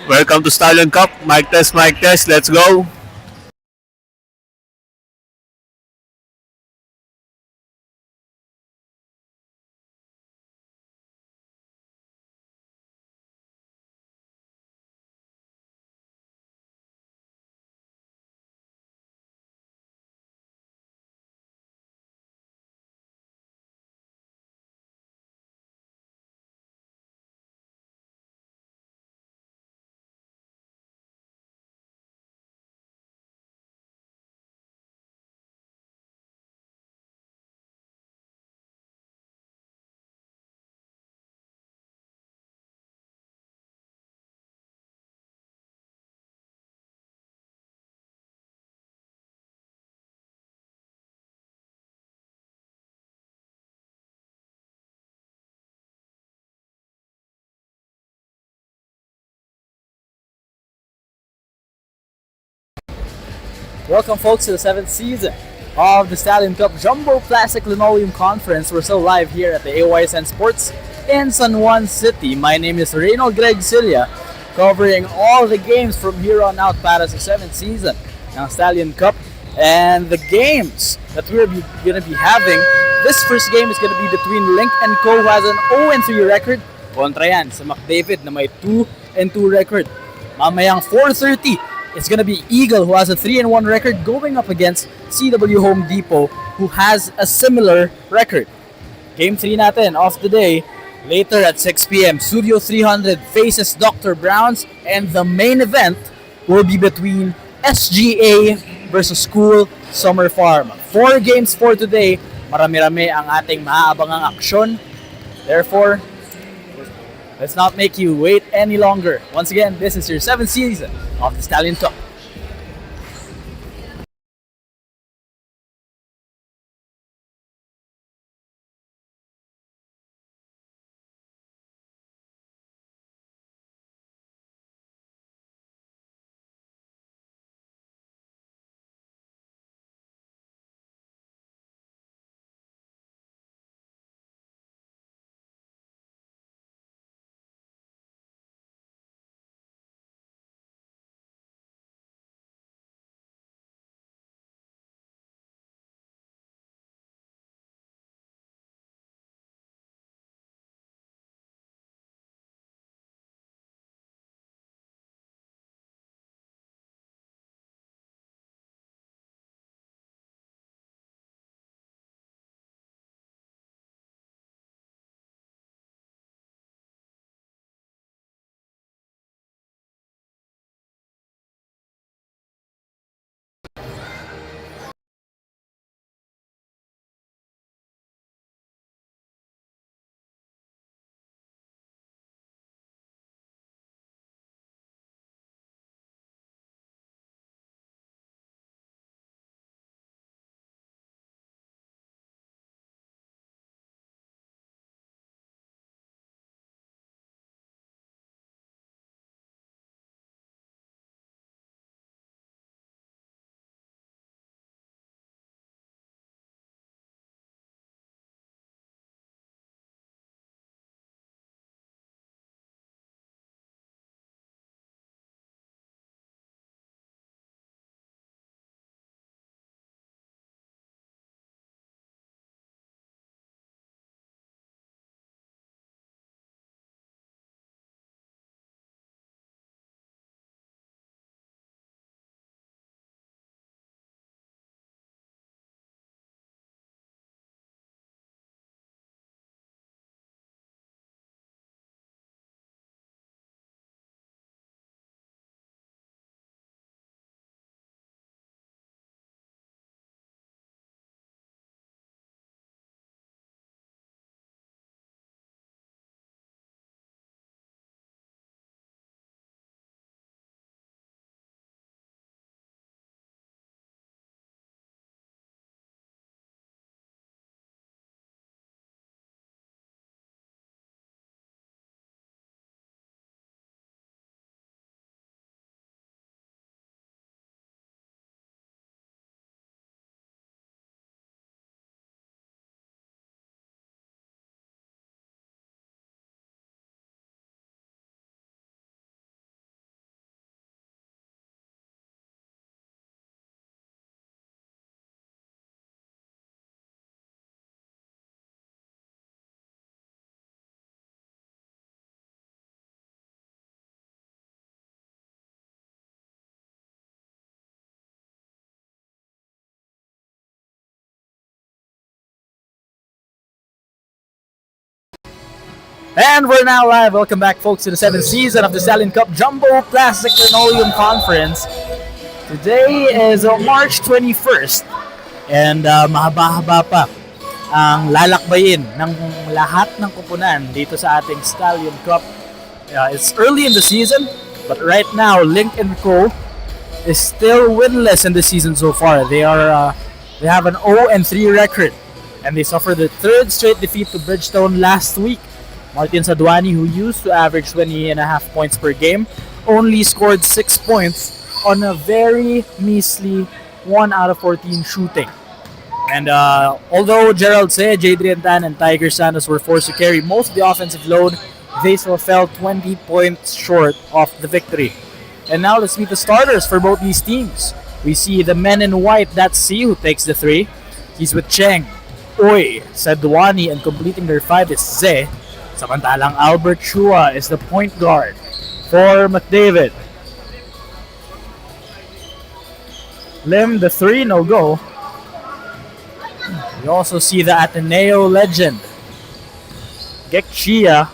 Welcome to Stallion Cup. Mic test, let's go. Welcome, folks, to the seventh season of the Stallion Cup Jumbo Plastic Linoleum Conference. We're still live here at the AYSN Sports in San Juan City. My name is Reynold Greg Cilia, covering all the games from here on out para sa seventh season ng Stallion Cup. And the games that we're going to be having, this first game is going to be between Lynk and Co, who has an 0-3 record. Kontra yan sa McDavid na may 2-2 record. Mamayang 4:30, it's gonna be Eagle, who has a 3-1 record, going up against CW Home Depot, who has a similar record. Game 3 natin of the day, later at 6 p.m. Studio 300 faces Dr. Browns, and the main event will be between SGA versus School Summer Farm. 4 games for today. Marami-rami ang ating maaabangang aksyon. Therefore, let's not make you wait any longer. Once again, this is your 7th season of the Stallion Cup. And we're now live. Welcome back, folks, to the 7th season of the Stallion Cup Jumbo Plastic Linoleum Conference. Today is March 21st. And mahaba-haba pa ang lalakbayin ng lahat ng kupunan dito sa ating Stallion Cup. It's early in the season, but right now, Lynk and Co. is still winless in the season so far. They have an 0-3 record, and they suffered the third straight defeat to Bridgestone last week. Martin Saduani, who used to average 20.5 points per game, only scored 6 points on a very measly 1 out of 14 shooting. And although Gerald Se, Jadrian Tan, and Tiger Santos were forced to carry most of the offensive load, they still fell 20 points short of the victory. And now let's meet the starters for both these teams. We see the men in white, that's C, who takes the 3. He's with Cheng, Uy, Saduani, and completing their 5 is Ze. Samantalang Albert Chua is the point guard for McDavid. Lim, the 3, no go. We also see the Ateneo legend, Gek Chia,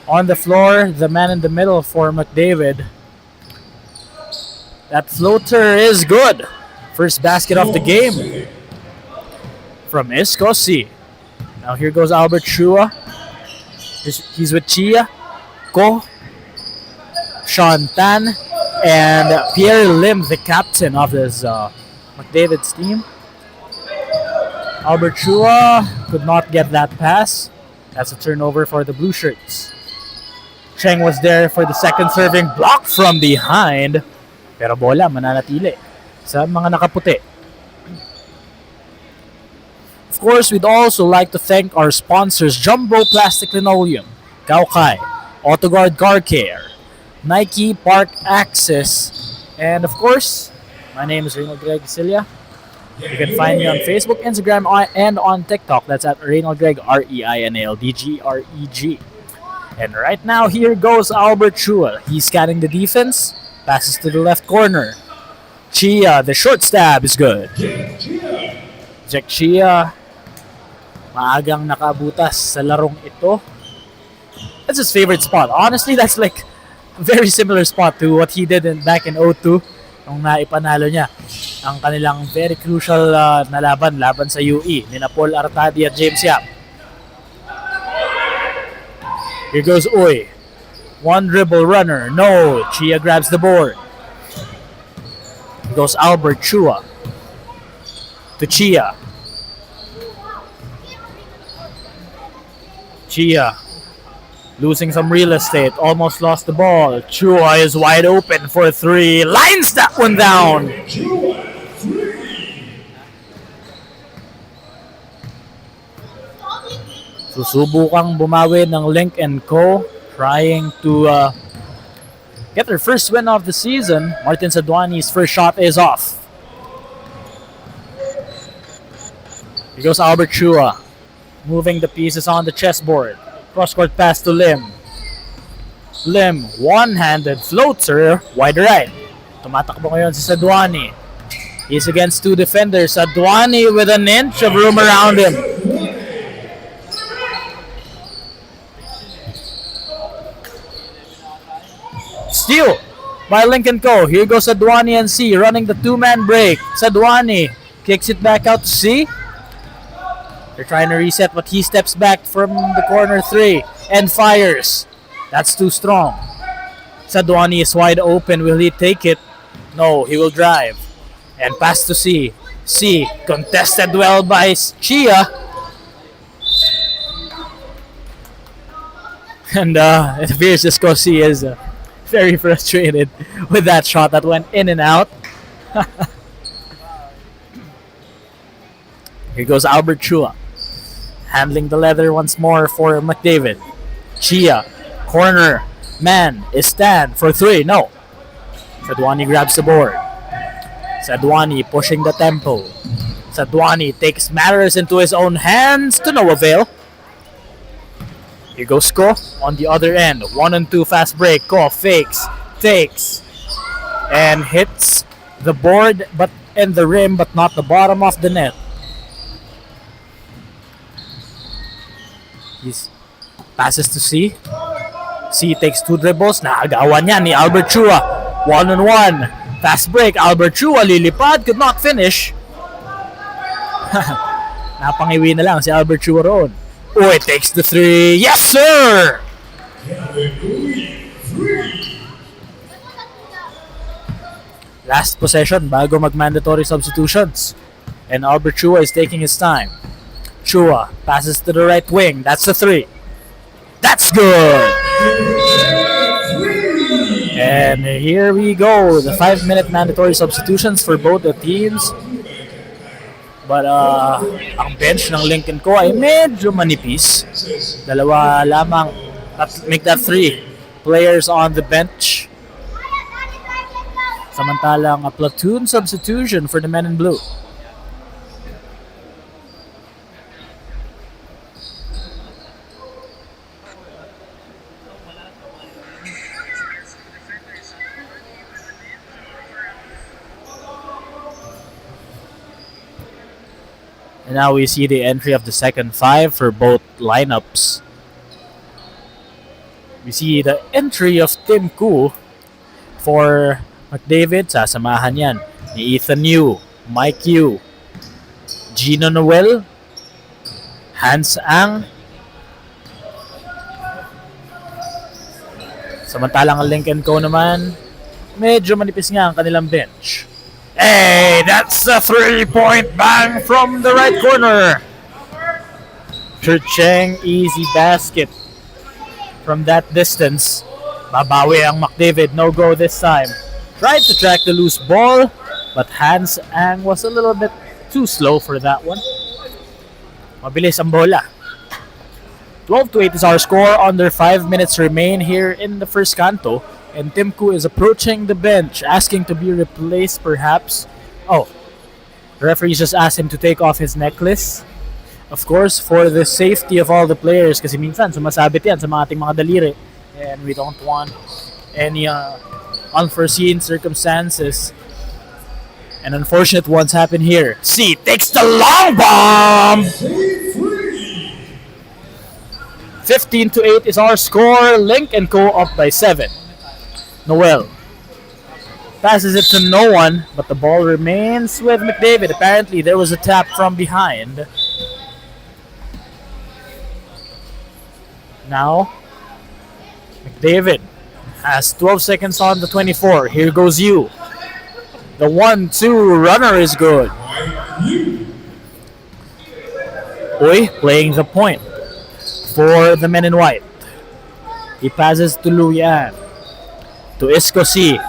on the floor, the man in the middle for McDavid. That floater is good. First basket of the game from Escosi. Now here goes Albert Chua. He's with Chia, Ko, Sean Tan, and Pierre Lim, the captain of this McDavid's team. Albert Chua could not get that pass. That's a turnover for the Blue Shirts. Cheng was there for the second serving, blocked from behind. Pero bola mananatili sa mga nakaputi. Of course, we'd also like to thank our sponsors, Jumbo Plastic Linoleum, Kaukai, AutoGuard Car Care, Nike Park Access, and of course, my name is Reynold Greg Cilia. You can find me on Facebook, Instagram, and on TikTok. That's at Reynold Greg, REINALDGREG. And right now, here goes Albert Chua. He's scanning the defense, passes to the left corner. Chia, the short stab is good. Jack Chia, maagang nakabutas sa larong ito. That's his favorite spot. Honestly, that's like a very similar spot to what he did back in 02 nung naipanalo niya ang kanilang very crucial na laban sa UE ni Paul Artadi at James Yap. Here goes Uy. One dribble runner. No. Chia grabs the board. Here goes Albert Chua to Chia. Chia losing some real estate. Almost lost the ball. Chua is wide open for 3. Lines that one down. Susubukang bumawi ng Lynk and Co. Trying to get their first win of the season. Martin Saduani's first shot is off. Here goes Albert Chua. Moving the pieces on the chessboard. Cross-court pass to Lim. Lim, one-handed floater, wide right. Tumatakbo ngayon si Saduani. He's against 2 defenders. Saduani with an inch of room around him. Steal by Lynk & Co. Here goes Saduani and C running the 2-man break. Saduani kicks it back out to C. They're trying to reset, but he steps back from the corner 3 and fires. That's too strong. Saduani is wide open. Will he take it? No, he will drive. And pass to C. C contested well by Chia. And it appears Escosi is very frustrated with that shot that went in and out. Here goes Albert Chua. Handling the leather once more for McDavid. Chia, corner, man, is stand for 3. No. Saduani grabs the board. Saduani pushing the tempo. Saduani takes matters into his own hands to no avail. Here goes Ko on the other end. 1-2 fast break. Ko fakes, takes, and hits the board but and the rim, but not the bottom of the net. He's Passes to C. C takes 2 dribbles. Naagawan niya ni Albert Chua. 1-on-1. Fast break. Albert Chua lilipad. Could not finish. Napangiwi na lang si Albert Chua roon. Oh, it takes the 3. Yes, sir! Last possession bago mag-mandatory substitutions. And Albert Chua is taking his time. Chua passes to the right wing. That's the 3. That's good! And here we go. The 5-minute mandatory substitutions for both the teams. But ang bench ng Lynk & Co ay medyo manipis. Dalawa lamang. Make that 3 players on the bench. Samantalang a platoon substitution for the men in blue. And now we see the entry of the second 5 for both lineups. We see the entry of Tim Koo for McDavid. Sasamahan yan ni Ethan Yu, Mike Yu, Gino Noel, Hans Ang. Samantalang ang Lynk & Co naman, medyo manipis nga ang kanilang bench. Hey, that's a 3-point bang from the right corner. Churcheng, easy basket. From that distance, babawi ang McDavid. No go this time. Tried to track the loose ball, but Hans Ang was a little bit too slow for that one. Mabilis ang bola. 12-8 is our score. Under 5 minutes remain here in the first canto. And Tim Koo is approaching the bench, asking to be replaced perhaps. Oh, the referee just asked him to take off his necklace. Of course, for the safety of all the players, kasi minsan sumasabit yan sa mga ating mga daliri. And we don't want any unforeseen circumstances and unfortunate ones happen here. C takes the long bomb! 15-8 is our score. Lynk & Co up by 7. Noel passes it to no one, but the ball remains with McDavid. Apparently, there was a tap from behind. Now, McDavid has 12 seconds on the 24. Here goes you. The 1-2 runner is good. Uy, playing the point for the men in white. He passes to Luyan. To Isco C.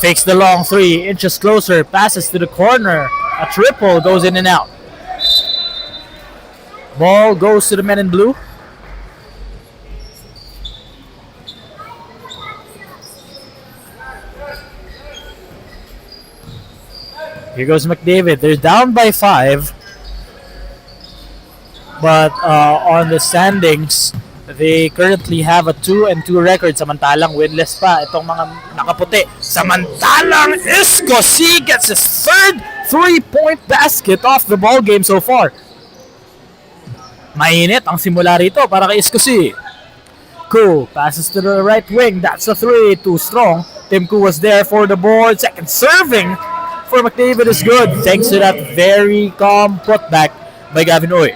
Fakes the long 3, inches closer, passes to the corner. A triple goes in and out. Ball goes to the men in blue. Here goes McDavid. They're down by 5. But on the standings, they currently have a 2-2 record. Samantalang winless pa itong mga nakaputi. Samantalang Isco C gets his third 3-point basket off the ball game so far. Mainit ang simula rito para kay Isco C. Koo passes to the right wing. That's a 3. Too strong. Tim Koo was there for the board. Second serving for McDavid is good thanks to that very calm putback by Gavin Oy.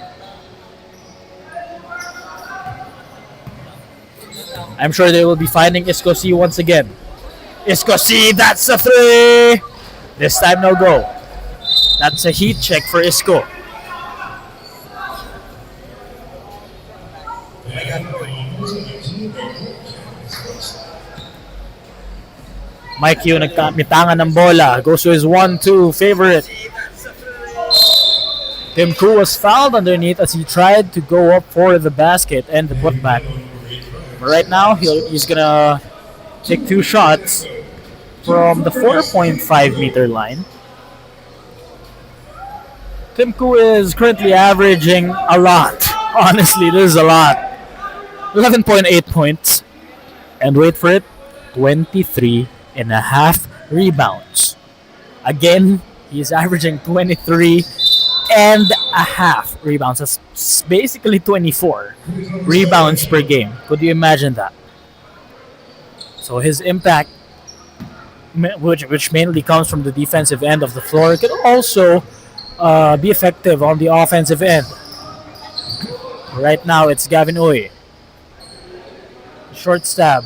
I'm sure they will be finding Isco C once again. Isco C, that's a 3! This time no go. That's a heat check for Isco. Mike Yu nagkamitangan ng bola. Goes to his 1-2 favorite. Tim Koo was fouled underneath as he tried to go up for the basket and the putback. But right now, he's gonna take 2 shots from the 4.5 meter line. Tim Koo is currently averaging a lot. Honestly, this is a lot. 11.8 points. And wait for it, 23.5 rebounds. Again, he is averaging 23 and a half rebounds. That's basically 24 rebounds per game. Could you imagine that? So his impact, which mainly comes from the defensive end of the floor, can also be effective on the offensive end. Right now, it's Gavin Uy. Short stab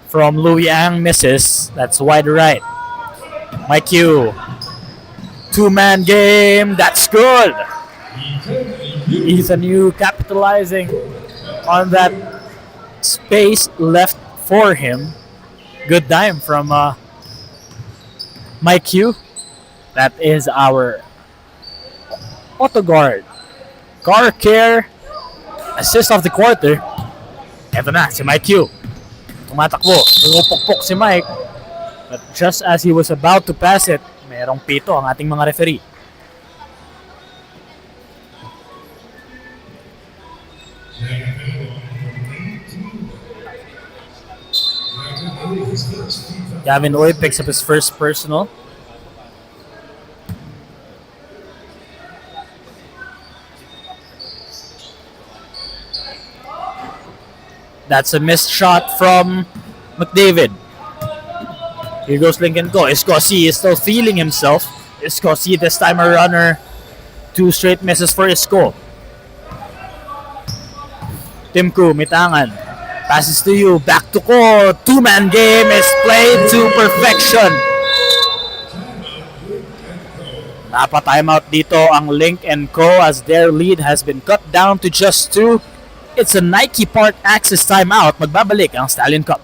from Louis Ang misses. That's wide right. Mike Q. Two-man game. That's good. Ethan Yu capitalizing on that space left for him. Good dime from Mike Q. That is our auto guard. Car care. Assist of the quarter. Eto na, si Mike Q. Tumatakbo. Pumupukpok si Mike. But just as he was about to pass it, merong pito ang ating mga referee. Gavin Uy picks up his first personal. That's a missed shot from McDavid. Here goes Lynk and go. Escosi is still feeling himself. Escosi this time a runner. 2 straight misses for Isco. Timku, Mitangan. Passes to you. Back to Ko. Two-man game is played to perfection. Napa-timeout dito ang Lynk and Co as their lead has been cut down to just 2. It's a Nike Park Access timeout. Magbabalik ang Stallion Cup.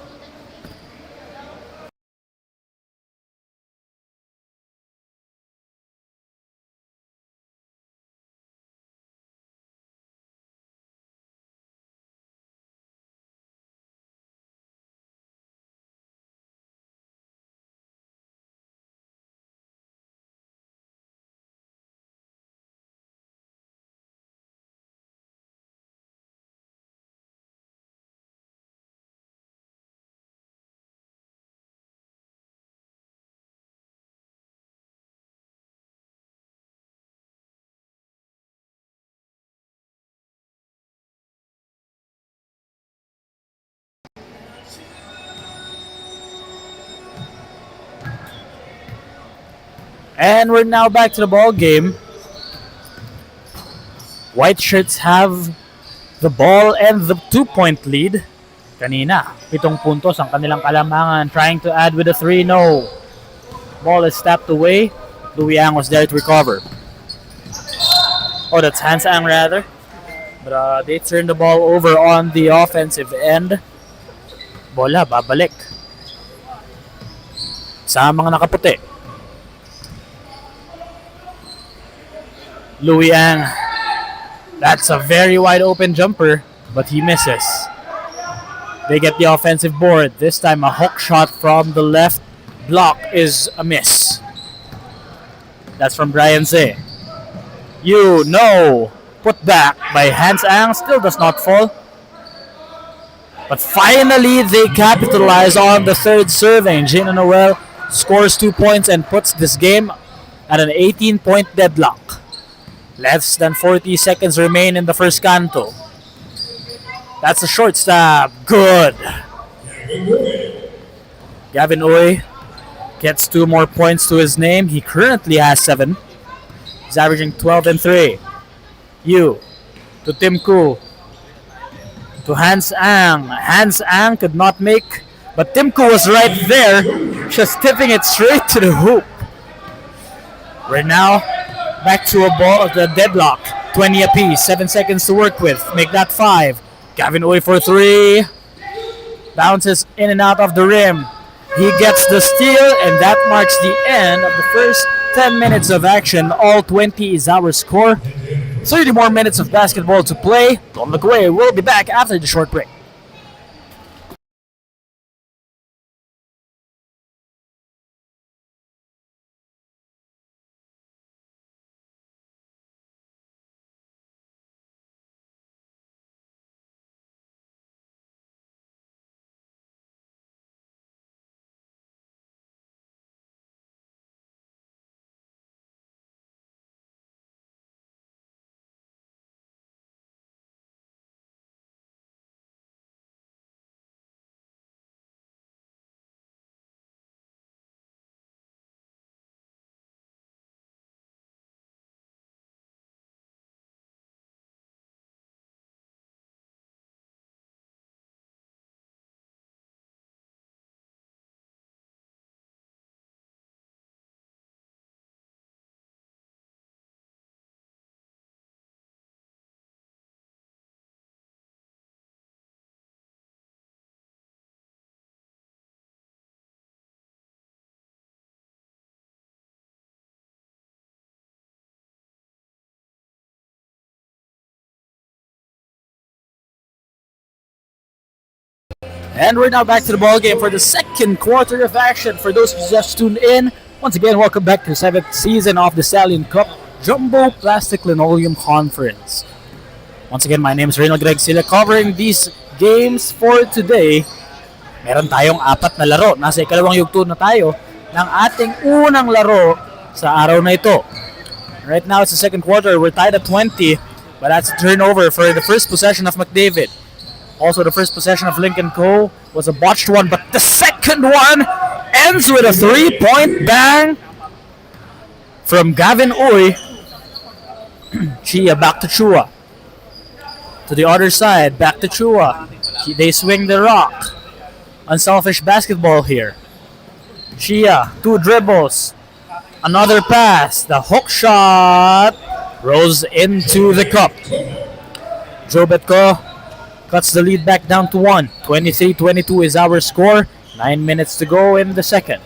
And we're now back to the ball game. White shirts have the ball and the 2-point lead. Kanina, 7 puntos ang kanilang kalamangan. Trying to add with a 3, no. Ball is tapped away. Louis Ang was there to recover. Oh, that's Hans Ang rather. But they turned the ball over on the offensive end. Bola, babalik sa mga nakaputi. Louis Ang. That's a very wide open jumper, but he misses. They get the offensive board. This time a hook shot from the left block is a miss. That's from Brian Zay. You know, put back by Hans Ang, still does not fall. But finally they capitalize on the third serving. Gina Noel scores 2 points and puts this game at an 18-point deadlock. Less than 40 seconds remain in the first canto. That's a short stab. Good. Gavin Uy gets 2 more points to his name. He currently has 7. He's averaging 12 and 3. You to Tim Koo. To Hans Ang. Hans Ang could not make, but Tim Koo was right there, just tipping it straight to the hoop. We're now back to a ball of the deadlock. 20 apiece, 7 seconds to work with. Make that 5. Gavin Uy for 3. Bounces in and out of the rim. He gets the steal, and that marks the end of the first 10 minutes of action. All 20 is our score. 30 more minutes of basketball to play. Don't look away. We'll be back after the short break. And we're now back to the ball game for the second quarter of action. For those who just tuned in, once again, welcome back to the 7th season of the Stallion Cup Jumbo Plastic Linoleum Conference. Once again, my name is Reynold Greg Sila, covering these games for today. Meron tayong 4 na laro. Nasa ikalawang yugto na tayo ng ating unang laro sa araw na ito. Right now, it's the second quarter. We're tied at 20, but that's a turnover for the first possession of McDavid. Also, the first possession of Lynk and Co. was a botched one, but the second one ends with a 3-point bang from Gavin Uy. Chia back to Chua. To the other side, back to Chua. They swing the rock. Unselfish basketball here. Chia, 2 dribbles. Another pass. The hook shot rolls into the cup. Jobetko cuts the lead back down to 1. 23-22 is our score. 9 minutes to go in the second.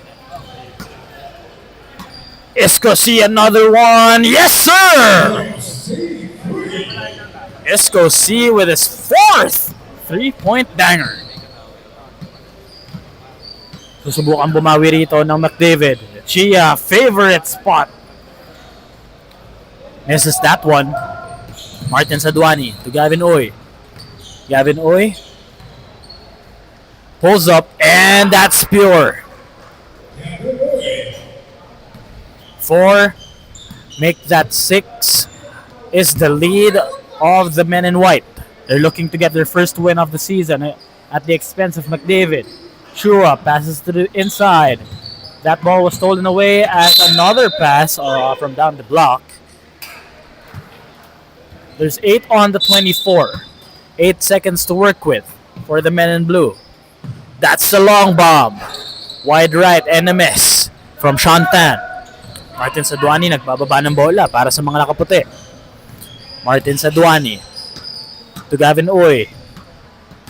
Isco see another one. Yes, sir! Isco C with his 4th 3-point banger. Susubukan bumawi rito ng McDavid. Chia, favorite spot. Misses that one. Martin Saduani to Gavin Uy. Gavin Uy pulls up, and that's pure. 4, make that 6 is the lead of the men in white. They're looking to get their first win of the season at the expense of McDavid. Chua passes to the inside. That ball was stolen away as another pass from down the block. There's 8 on the 24. 8 seconds to work with for the men in blue. That's the long bomb. Wide right and a miss from Shantan. Martin Saduani nagbababa ng bola para sa mga nakaputi. Martin Saduani to Gavin Uy.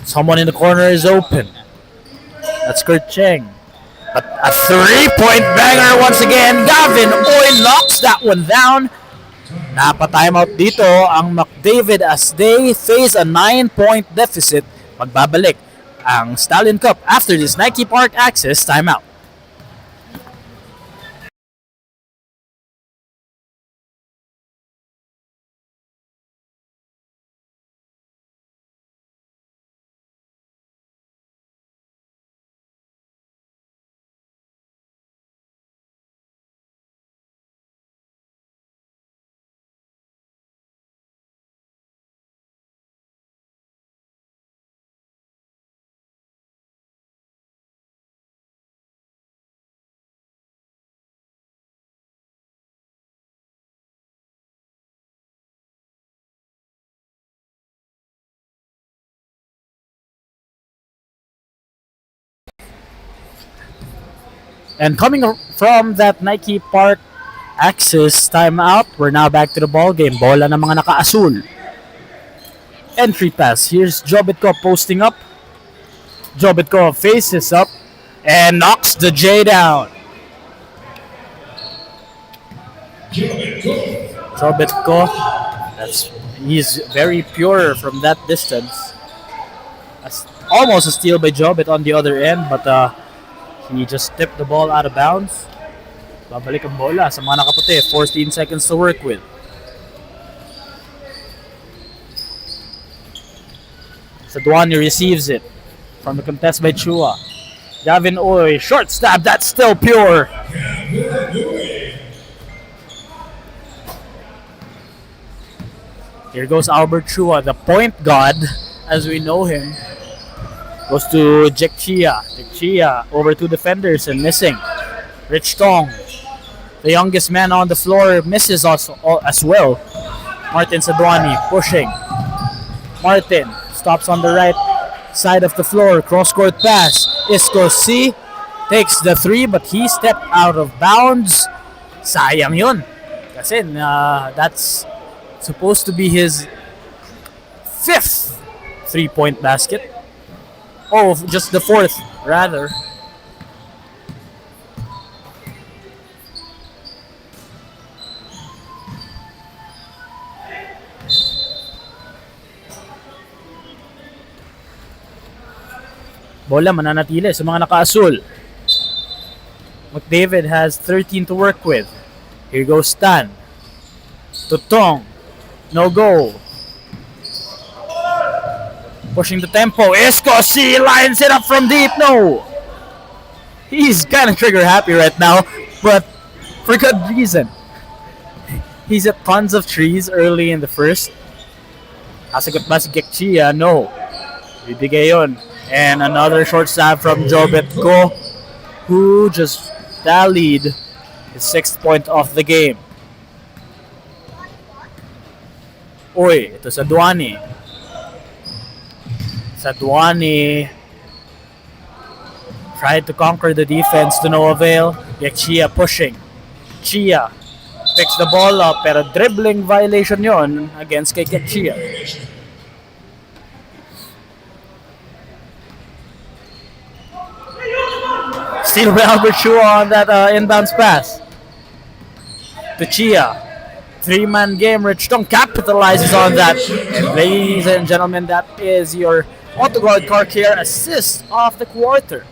Someone in the corner is open. That's Kurt Cheng. But a 3-point banger once again. Gavin Uy knocks that one down. Napa-timeout dito ang McDavid as they face a 9-point deficit. Magbabalik ang Stallion Cup after this Nike Park Access timeout. And coming from that Nike Park Access timeout, we're now back to the ball game. Bola ng mga naka-asul. Entry pass. Here's Jobetko posting up. Jobetko faces up and knocks the J down. Jobetko, he's very pure from that distance. Almost a steal by Jobet on the other end, but he just tipped the ball out of bounds. Babalik ang bola sa mga nakaputi. 14 seconds to work with. Saduani receives it from the contest by Chua. Gavin Uy, short stab, that's still pure. Here goes Albert Chua, the point god as we know him. Goes to Jack Chia. Jack Chia over 2 defenders and missing. Rich Tong, the youngest man on the floor, misses also as well. Martin Saduani pushing. Martin stops on the right side of the floor. Cross-court pass. Isco C takes the 3 but he stepped out of bounds. Sayang yun. Kasi that's supposed to be his 5th 3-point basket. Oh, just the 4th, rather. Bola mananatili sa mga naka-asul. McDavid has 13 to work with. Here goes Stan. Tutong. No goal. Pushing the tempo. Escosi lines it up from deep. No. He's kind of trigger happy right now, but for good reason. He's at tons of trees early in the first. Kasagot ba si Gekchia? No. Bibigay yun. And another short stab from Jobetko, who just tallied his 6th point of the game. Uy, ito sa Duani. Saduani tried to conquer the defense to no avail. Yet Chia pushing. Chia picks the ball up, pero dribbling violation yon against kay Chia. Steal by Albert Chua on that inbounds pass. To Chia. 3-man game. Rich Tong capitalizes on that. And ladies and gentlemen, that is your AutoGuard car care assist of the quarter.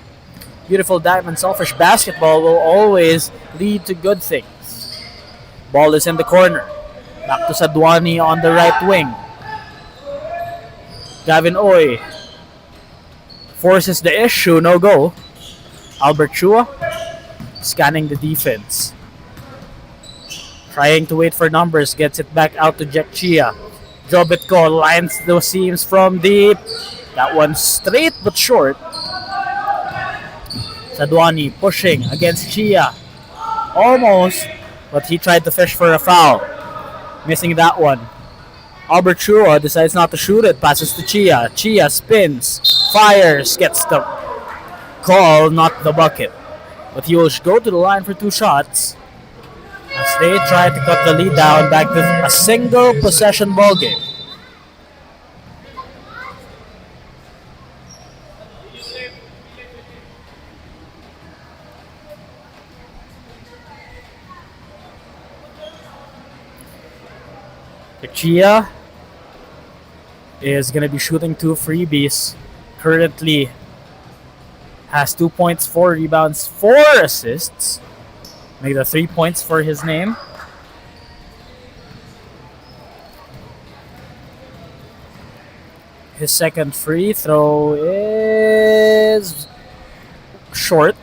Beautiful diamond selfish basketball will always lead to good things. Ball is in the corner. Back to Saduani on the right wing. Gavin Oy forces the issue, no go. Albert Chua scanning the defense. Trying to wait for numbers, gets it back out to Jack Chia. Jobetko lines the seams from deep. That one straight but short. Saduani pushing against Chia. Almost, but he tried to fish for a foul. Missing that one. Albert Chua decides not to shoot it, passes to Chia. Chia spins, fires, gets the call, not the bucket. But he will go to the line for 2 shots as they try to cut the lead down back to a single possession ball game. Chia is going to be shooting 2 freebies. Currently has 2 points, 4 rebounds, 4 assists. Make the 3 points for his name. His second free throw is short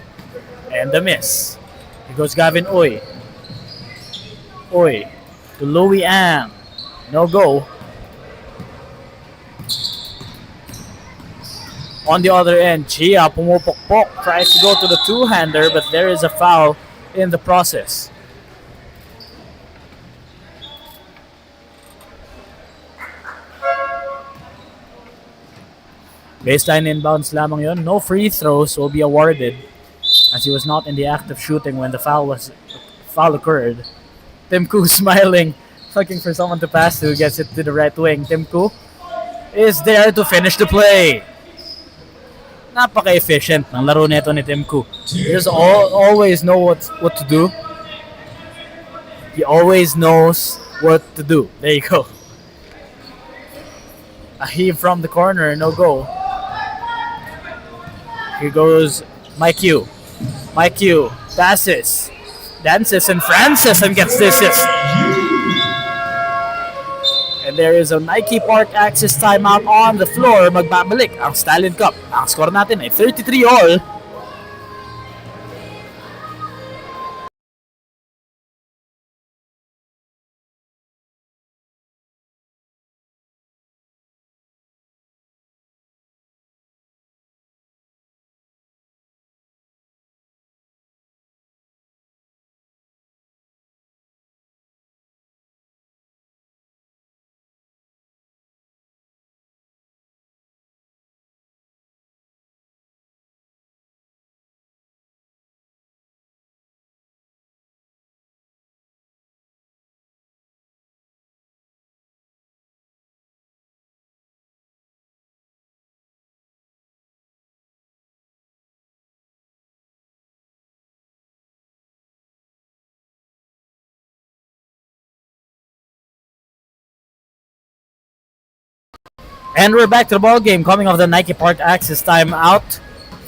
and a miss. Here goes Gavin Oy. Oy to Louis Am. No go. On the other end, Chia pumupokpok tries to go to the two-hander, but there is a foul in the process. Baseline inbounds lamang yun. No free throws will be awarded as he was not in the act of shooting when the foul occurred. Tim Koo smiling, looking for someone to pass to, gets it to the right wing. Tim Koo is there to finish the play. Napaka-efficient ng laro nito ni Tim Koo. He just always know what to do. He always knows what to do. There you go. A heave from the corner, no go. Here goes Mike Yu. Mike Yu passes, dances, and Francis and gets the assist. And there is a Nike Park Access timeout on the floor. Magbabalik ang Stallion Cup. Ang score natin ay 33-all. And we're back to the ball game, coming off the Nike Park Access timeout.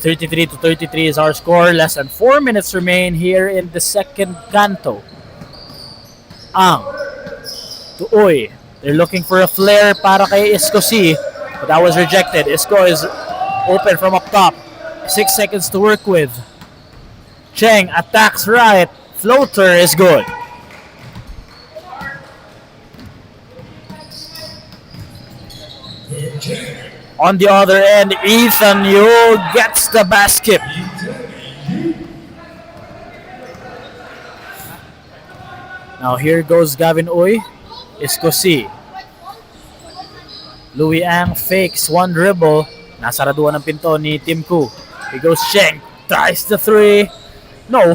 33 is our score. Less than 4 minutes remain here in the second canto. Ang to Uy. They're looking for a flare para kay Isko C, but that was rejected. Isko is open from up top. 6 seconds to work with. Cheng attacks right. Floater is good. On the other end, Ethan Yu gets the basket. Now here goes Gavin Uy. Isko C. Louis Ang fakes one dribble. Nasaraduan ng pinto ni Tim Koo. Here goes Cheng. Tries the three. No.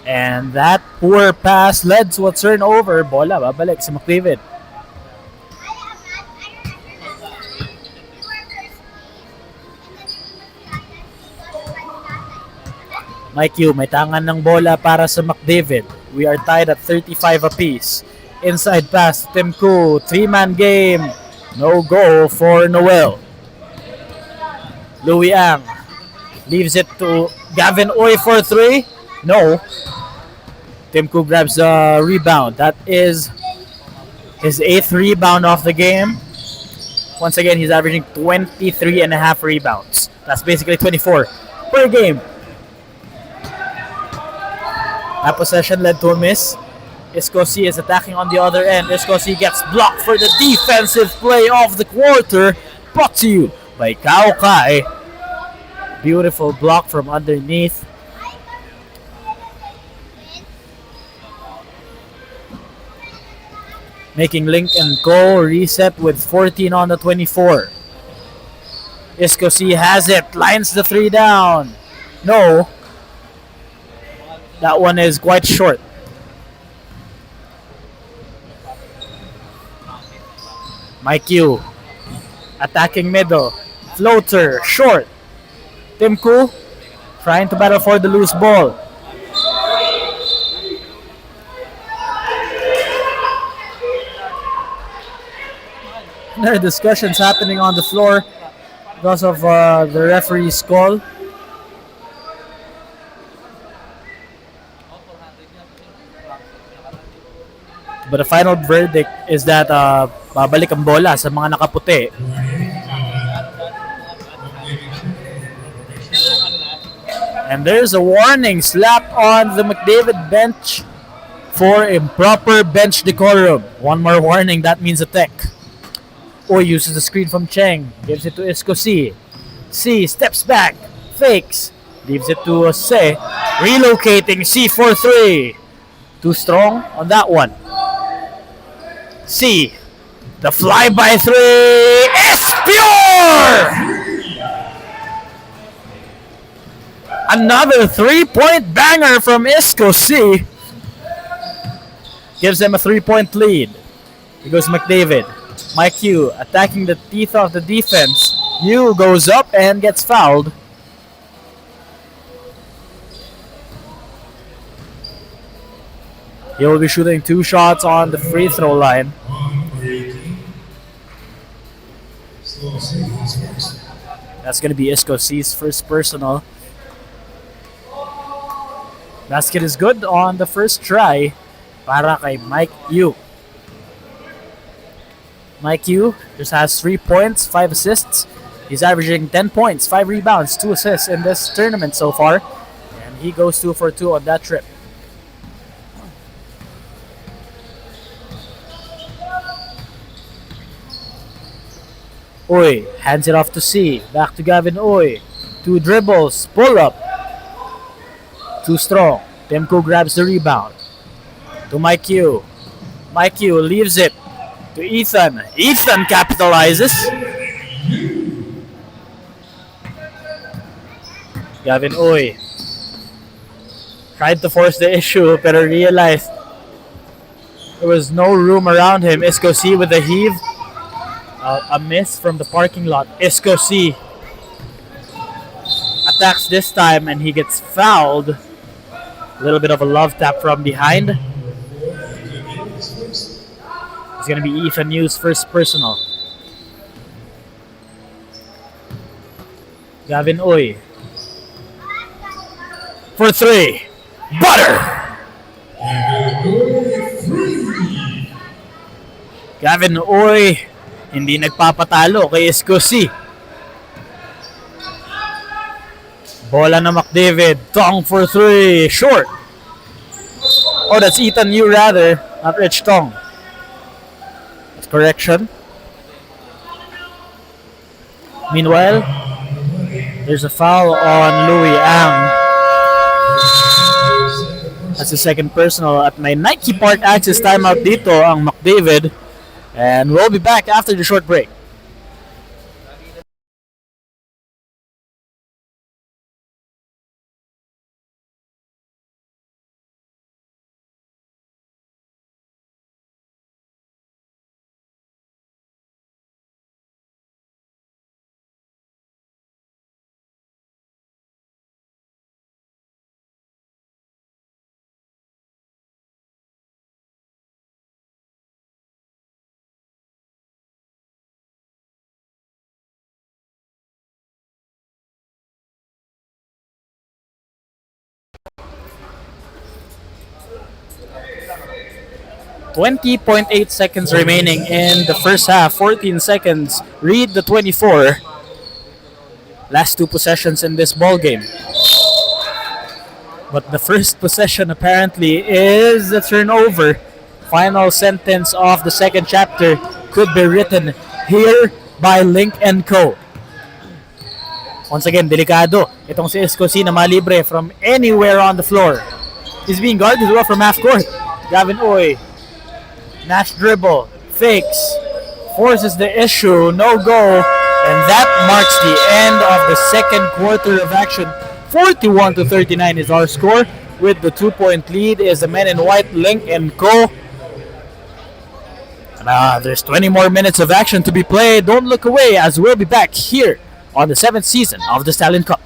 And that poor pass led to a turnover. Bola, babalik si McDavid. Mike Yu, may tangan ng bola para sa McDavid. We are tied at 35 apiece. Inside pass, Tim Koo. 3-man game. No goal for Noel. Louis Ang leaves it to Gavin Uy for 3. No. Tim Koo grabs the rebound. That is his 8th rebound of the game. Once again, he's averaging 23 and a half rebounds. That's basically 24 per game. That possession led to a miss. Isko C is attacking on the other end. Isko C gets blocked for the defensive play of the quarter. Brought to you by Kao Kai. Beautiful block from underneath. Making Lynk and Go reset with 14 on the 24. Isko C has it. Lines the 3 down. No. That one is quite short. Mike Yu attacking middle. Floater, short. Tim Koo trying to battle for the loose ball. There are discussions happening on the floor because of the referee's call. But the final verdict is that babalik ang bola sa mga nakaputi. And there's a warning slap on the McDavid bench for improper bench decorum. One more warning, that means a tech. Uy uses the screen from Cheng, gives it to Isko C. C steps back, fakes, leaves it to Se. Relocating C for 3. Too strong on that one. C. The fly-by 3 is pure! Another 3-point banger from Isko C. Gives them a 3-point lead. Here goes McDavid. Mike Yu attacking the teeth of the defense. Yu goes up and gets fouled. He will be shooting 2 shots on the free throw line. That's going to be Isko C's first personal. Basket is good on the first try para kay Mike Yu. Mike Yu just has 3 points, 5 assists. He's averaging 10 points, 5 rebounds, 2 assists in this tournament so far. And he goes 2 for 2 on that trip. Uy hands it off to C. Back to Gavin Uy. 2 dribbles. Pull up. Too strong. Tim Koo grabs the rebound. To Mike Yu. Mike Yu leaves it to Ethan. Ethan capitalizes. Gavin Uy tried to force the issue but realized there was no room around him. Isko C with a heave. A miss from the parking lot. Isko C attacks this time and he gets fouled. A little bit of a love tap from behind. It's going to be Ethan Yu's first personal. Gavin Oy. For three. Butter! Gavin Oy, hindi nagpapatalo kay Escosi. Bola na McDavid. Tong for three. Short. Oh, that's Ethan Yu rather, not Rich Tong. That's correction. Meanwhile, there's a foul on Louis Ang. That's the second personal at my Nike Park Access timeout dito ang McDavid. And we'll be back after the short break. .8 seconds remaining in the first half. 14 seconds. Read the 24. Last two possessions in this ball game. But the first possession apparently is a turnover. Final sentence of the second chapter could be written here by Lynk and Co. Once again, delikado. Itong si Escosi na malibre from anywhere on the floor. He's being guarded well from half court. Gavin Oy. Nash dribble. Fakes. Forces the issue. No go. And that marks the end of the second quarter of action. 41-39 is our score. With the 2-point lead is the men in white, Lynk and Co. And, there's 20 more minutes of action to be played. Don't look away as we'll be back here on the 7th season of the Stallion Cup.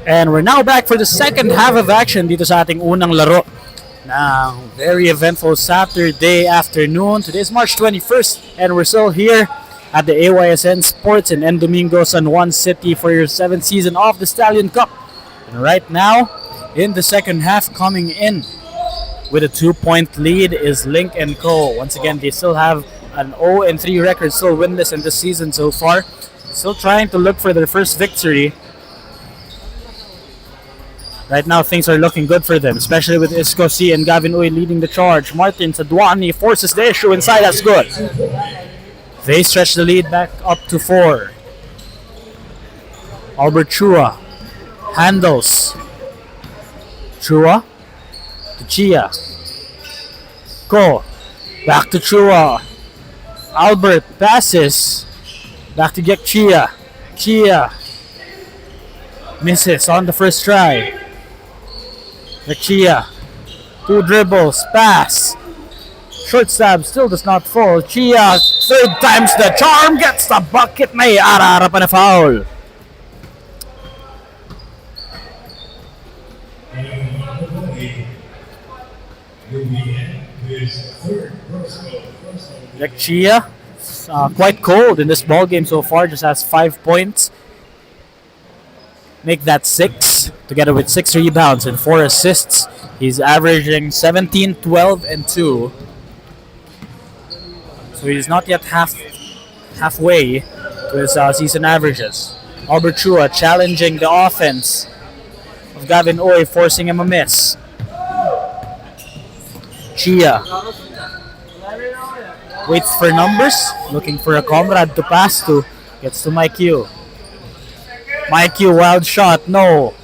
And we're now back for the second half of action dito sa ating unang laro ng very eventful Saturday afternoon. Today is March 21st and we're still here at the AYSN Sports in Domingo, San Juan City for your 7th season of the Stallion Cup. And right now, in the second half, coming in with a 2-point lead is Lynk and Co. Once again, they still have an 0-3 record, still winless in this season so far. Still trying to look for their first victory. Right now, things are looking good for them, especially with Isko C and Gavin Uy leading the charge. Martin Saduani forces the issue inside. That's good. They stretch the lead back up to 4. Albert Chua handles. Chua to Chia. Ko. Back to Chua. Albert passes. Back to get Chia. Chia misses on the first try. Chia, 2 dribbles, pass. Short stab still does not fall. Chia, 3rd time's the charm, gets the bucket. May ara-harapan na foul. Chia, quite cold in this ball game so far, just has 5 points. Make that 6, together with 6 rebounds and 4 assists. He's averaging 17, 12, and 2. So he's not yet halfway to his season averages. Albert Chua challenging the offense of Gavin Uy, forcing him a miss. Chia waits for numbers, looking for a comrade to pass to. Gets to Mike Q. Mike Q, wild shot, no.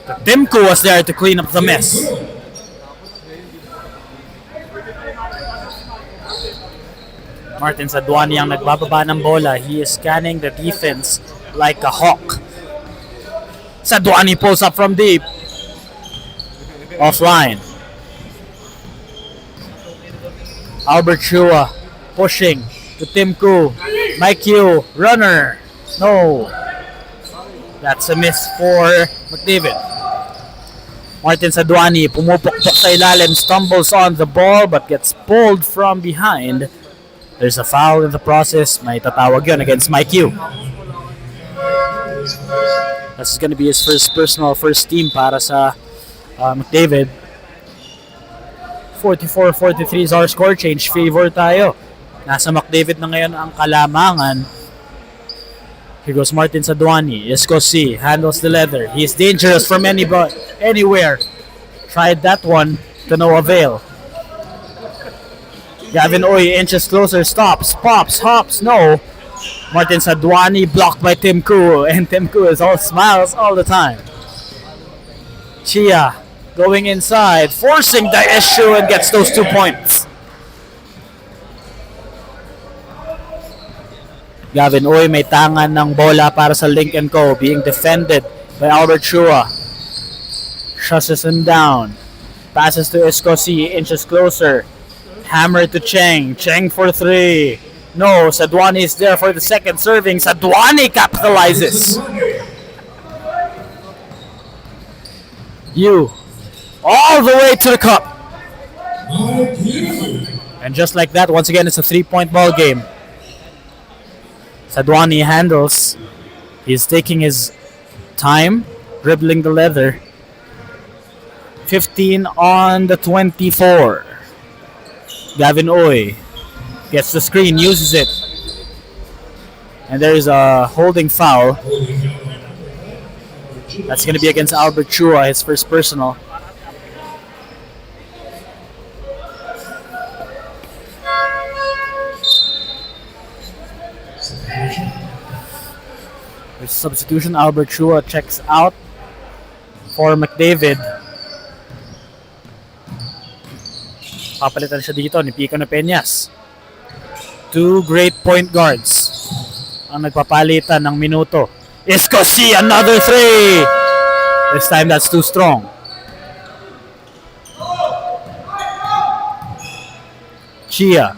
But Timku was there to clean up the mess. Martin Saduani ang nagbababa ng bola. He is scanning the defense like a hawk. Saduani pulls up from deep. Offline. Albert Chua pushing to Timku. Mike Q, runner. No. That's a miss for McDavid. Martin Saduani pumupukpok sa ilalim, stumbles on the ball but gets pulled from behind. There's a foul in the process. May tatawag yun against Mike Q. This is going to be his first team para sa McDavid. 44-43 is our score change. Favor tayo. Nasa McDavid na ngayon ang kalamangan. Here goes Martin Saduani. Isko C handles the leather. He's dangerous from anywhere. Tried that one to no avail. Gavin Uy inches closer. Stops, pops, hops. No. Martin Saduani blocked by Tim Koo. And Tim Koo is all smiles all the time. Chia going inside. Forcing the issue and gets those 2 points. Gavin Uy may tangan ng bola para sa Lynk and Co. Being defended by Albert Chua. Shusses him down. Passes to Isko C. Inches closer. Hammer to Cheng. Cheng for 3. No, Saduani is there for the second serving. Saduani capitalizes. All the way to the cup. And just like that, once again, it's a 3-point ball game. Saduani handles. He's taking his time, dribbling the leather. 15 on the 24. Gavin Uy gets the screen, uses it. And there is a holding foul. That's going to be against Albert Chua, his first personal. With substitution, Albert Chua checks out for McDavid. Papalitan siya dito ni Pico na Peñas. 2 great point guards ang nagpapalitan ng minuto. Isko C, another 3! This time that's too strong. Chia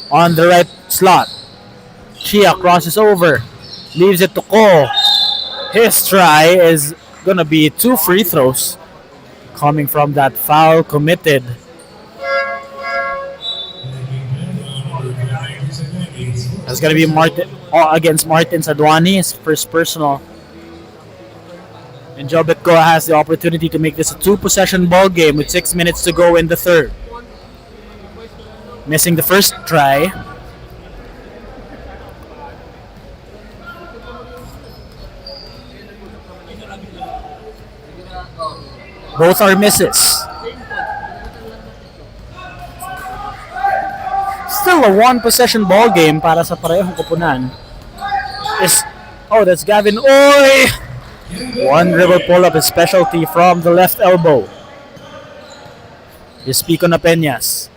on the right slot. Chia crosses over. Leaves it to Ko. His try is gonna be 2 free throws coming from that foul committed. That's gonna be Martin against Martin Sadwani, his first personal. And Jobetko has the opportunity to make this a 2-possession ball game with 6 minutes to go in the third. Missing the first try. Both are misses. Still a 1-possession ball game para sa parehong koponan. That's Gavin Oy! One dribble pull-up is specialty from the left elbow. Is Pico na Peñas.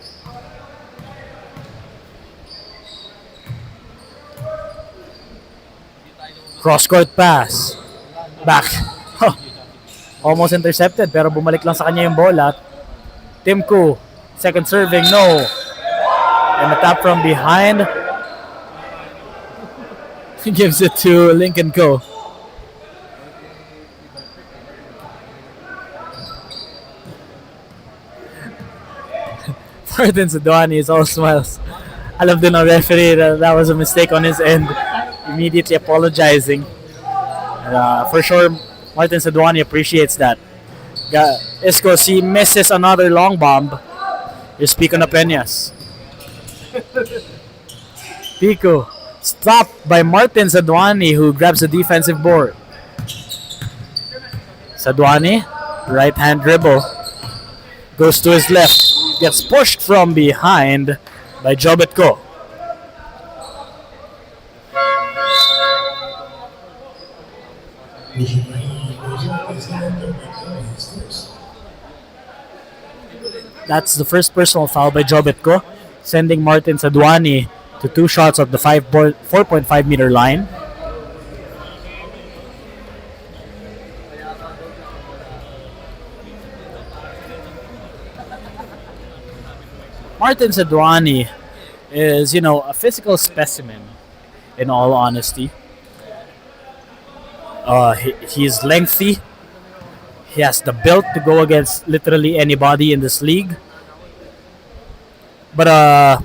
Cross-court pass. Back. Almost intercepted pero bumalik lang sa kanya yung bola. Timku, second serving, no. And a tap from behind. He gives it to Lynk and Co. Martin Sadwani is all smiles. Alam din ng referee that was a mistake on his end. Immediately apologizing. For sure, Martin Sadwani appreciates that. Escos, he misses another long bomb. Here's Pico na Peñas. Pico, stopped by Martin Sadwani, who grabs the defensive board. Sadwani, right hand dribble. Goes to his left. Gets pushed from behind by Jobetko. That's the first personal foul by Jobetko, sending Martin Sadwani to 2 shots at the 4.5 meter line. Martin Sadwani is, a physical specimen, in all honesty. He's lengthy. He has the build to go against literally anybody in this league. But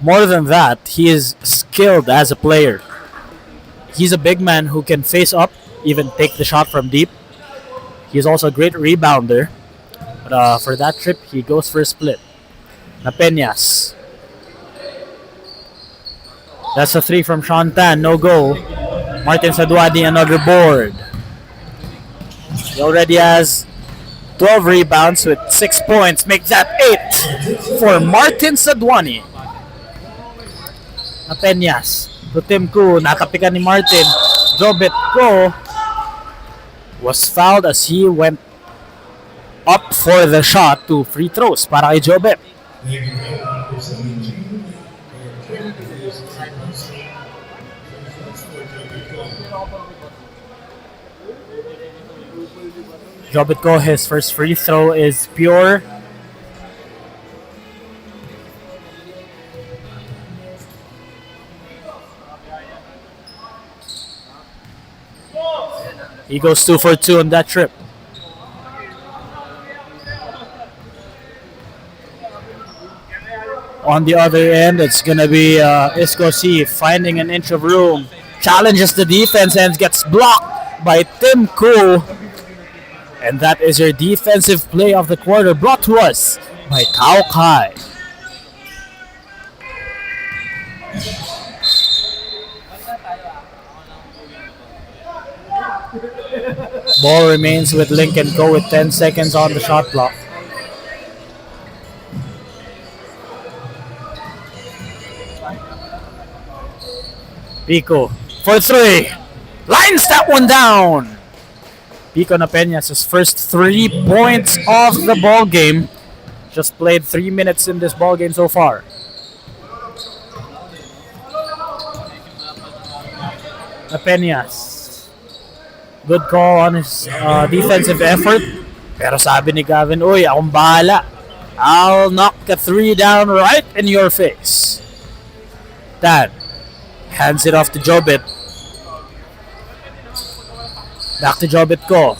more than that, he is skilled as a player. He's a big man who can face up, even take the shot from deep. He's also a great rebounder. But for that trip, he goes for a split. Na Peñas. That's a 3 from Shantan, no goal. Martin Sadwani, another board. He already has 12 rebounds with 6 points. Make that 8 for Martin Sadwani. Na Peñas. To Timku, nakapikan ni Martin. Jobetko was fouled as he went up for the shot to free throws para kay Jobet. Jobetko, his first free throw is pure. He goes 2 for 2 on that trip. On the other end, it's going to be Escosi finding an inch of room. Challenges the defense and gets blocked by Tim Koo. And that is your defensive play of the quarter, brought to us by Kao Kai. Ball remains with Lynk and Co with 10 seconds on the shot clock. Pico for 3. Lines that one down. Pico na Peñas' first 3 points of the ball game. Just played 3 minutes in this ball game so far. Na Peñas. Good call on his defensive effort. Pero sabi ni Gavin, "Uy, akong bahala. I'll knock a 3 down right in your face." Tad hands it off to Jobet. Back to Jobetko.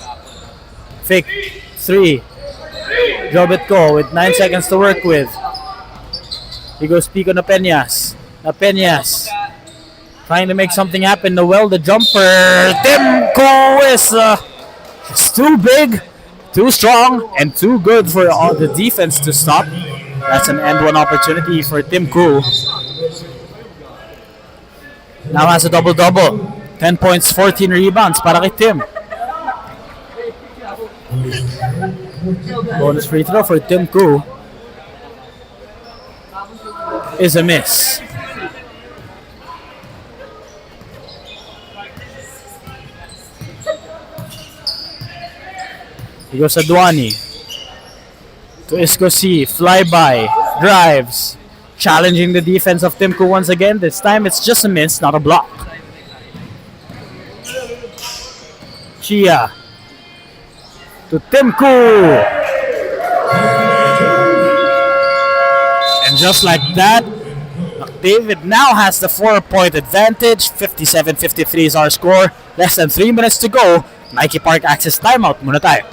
Fake 3. Jobetko with 9 seconds to work with. He goes Pico na Peñas. Trying to make something happen. Noel the jumper. Timko is it's too big, too strong, and too good for all the defense to stop. That's an end one opportunity for Tim Koo. Now has a double-double. 10 points, 14 rebounds para kay Tim. Bonus free throw for Tim Koo is a miss. He goes Adwani to Escosi, flyby, drives, challenging the defense of Tim Koo once again. This time it's just a miss, not a block. Chia to Tim Koo. And just like that, McDavid now has the 4-point advantage. 57-53 is our score. Less than 3 minutes to go. Nike Park Access timeout muna tayo.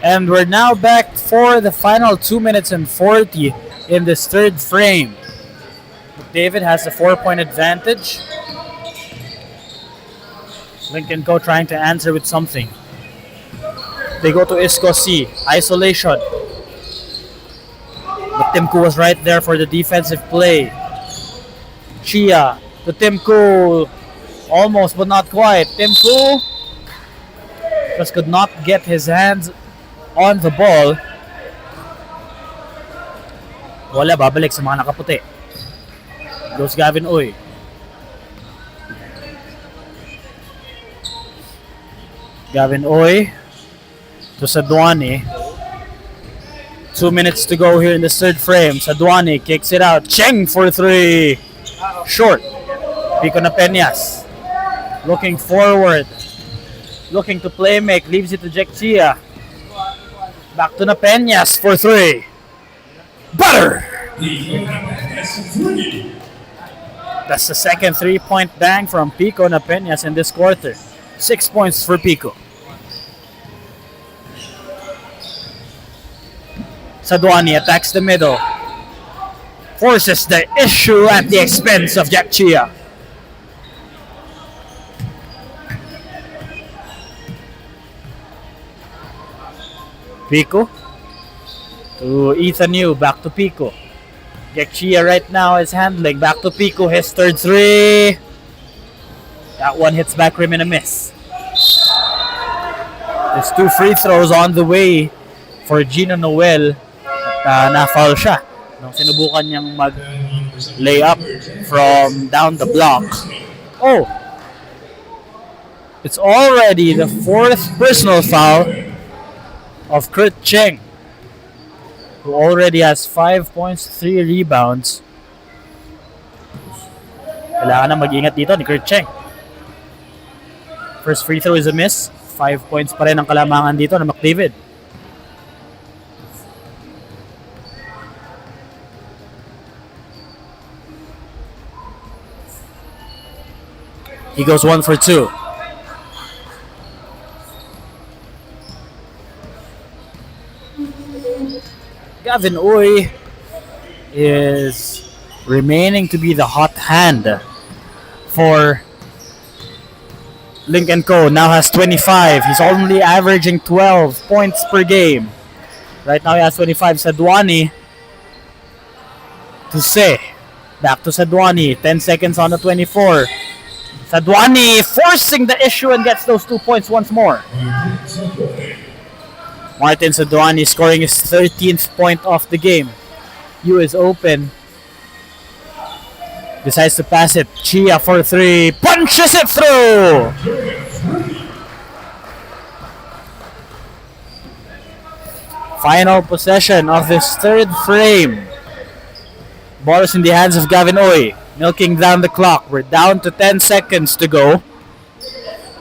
And we're now back for the final 2 minutes and 40 in this third frame. McDavid has the 4-point advantage. Lynk and Co trying to answer with something. They go to Escosi. Isolation. But Tim Koo was right there for the defensive play. Chia to Tim Koo. Almost but not quite. Tim Koo just could not get his hands on the ball. Wala, babalik sa mga nakaputi. Goes Gavin Uy. Gavin Uy to Sadwani. 2 minutes to go here in the third frame. Sadwani kicks it out. Cheng for 3. Short. Pico na Peñas. Looking forward. Looking to play make. Leaves it to Jack Chia. Back to Peñas for 3. Butter! That's the second 3-point bang from Pico na Peñas in this quarter. 6 points for Pico. Sadwani attacks the middle. Forces the issue at the expense of Jack Chia. Pico to Ethan Yu, back to Pico. Jack Chia right now is handling, back to Pico, his third 3. That one hits back rim and a miss. There's 2 free throws on the way for Gino Noel at na-foul siya nung sinubukan niyang mag-layup from down the block. Oh! It's already the 4th personal foul of Kurt Cheng, who already has 5 points, 3 rebounds. Kailangan na mag-ingat dito ni Kurt Cheng. First free throw is a miss. 5 points pa rin ang kalamangan dito na McDavid. He goes 1 for 2. Gavin Uy is remaining to be the hot hand for Lynk & Co. Now has 25. He's only averaging 12 points per game. Right now he has 25. Sadwani To say. Back to Sadwani. 10 seconds on the 24. Sadwani forcing the issue and gets those 2 points once more. Martin Sadwani scoring his 13th point of the game. U is open. Decides to pass it. Chia for 3. Punches it through! Final possession of this third frame. Ball is in the hands of Gavin Oy. Milking down the clock. We're down to 10 seconds to go.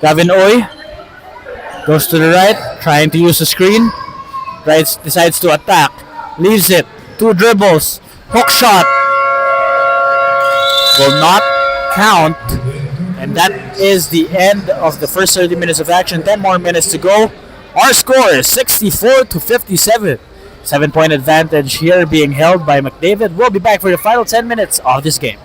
Gavin Oy goes to the right, trying to use the screen. Decides to attack. Leaves it. 2 dribbles. Hook shot. Will not count. And that is the end of the first 30 minutes of action. 10 more minutes to go. Our score is 64 to 57. 7-point advantage here being held by McDavid. We'll be back for the final 10 minutes of this game.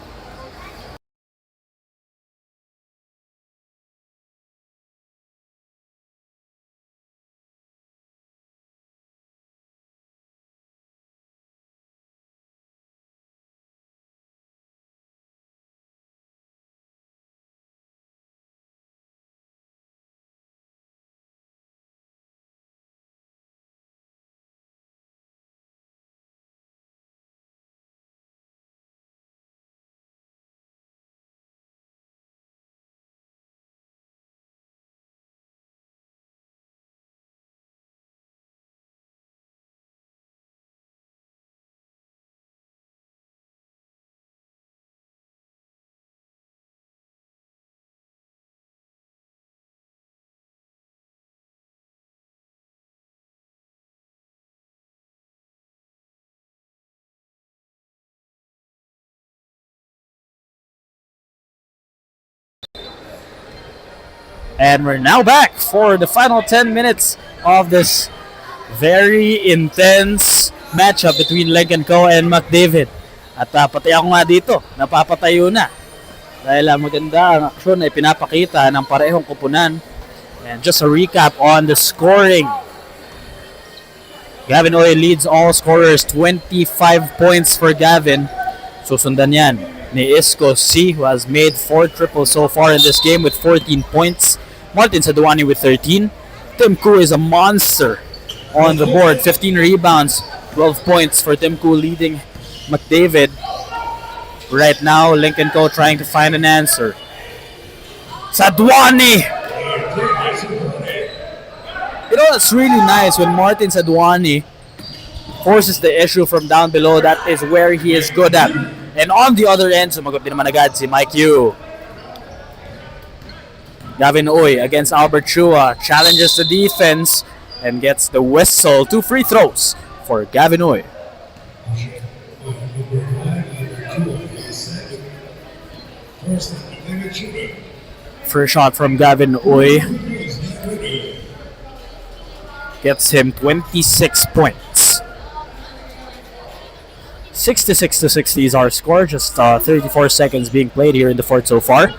And we're now back for the final 10 minutes of this very intense matchup between Lynk and Co. and McDavid. At pati ako nga dito, napapatayo na. Dahil maganda ang aksyon ay pinapakita ng parehong kupunan. And just a recap on the scoring. Gavin Oy leads all scorers, 25 points for Gavin. Susundan yan ni Isco C, who has made 4 triples so far in this game with 14 points. Martin Sadwani with 13. Tim Koo is a monster on the board. 15 rebounds, 12 points for Tim Koo leading McDavid. Right now, Lynk & Co trying to find an answer. Sadwani! You know, it's really nice when Martin Sadwani forces the issue from down below. That is where he is good at. And on the other end, sumagot din naman agad si Mike Yu. Gavin Oy against Albert Chua challenges the defense and gets the whistle. 2 free throws for Gavin Oy. First shot from Gavin Oy gets him 26 points. 66 to 60 is our score. Just 34 seconds being played here in the fourth so far.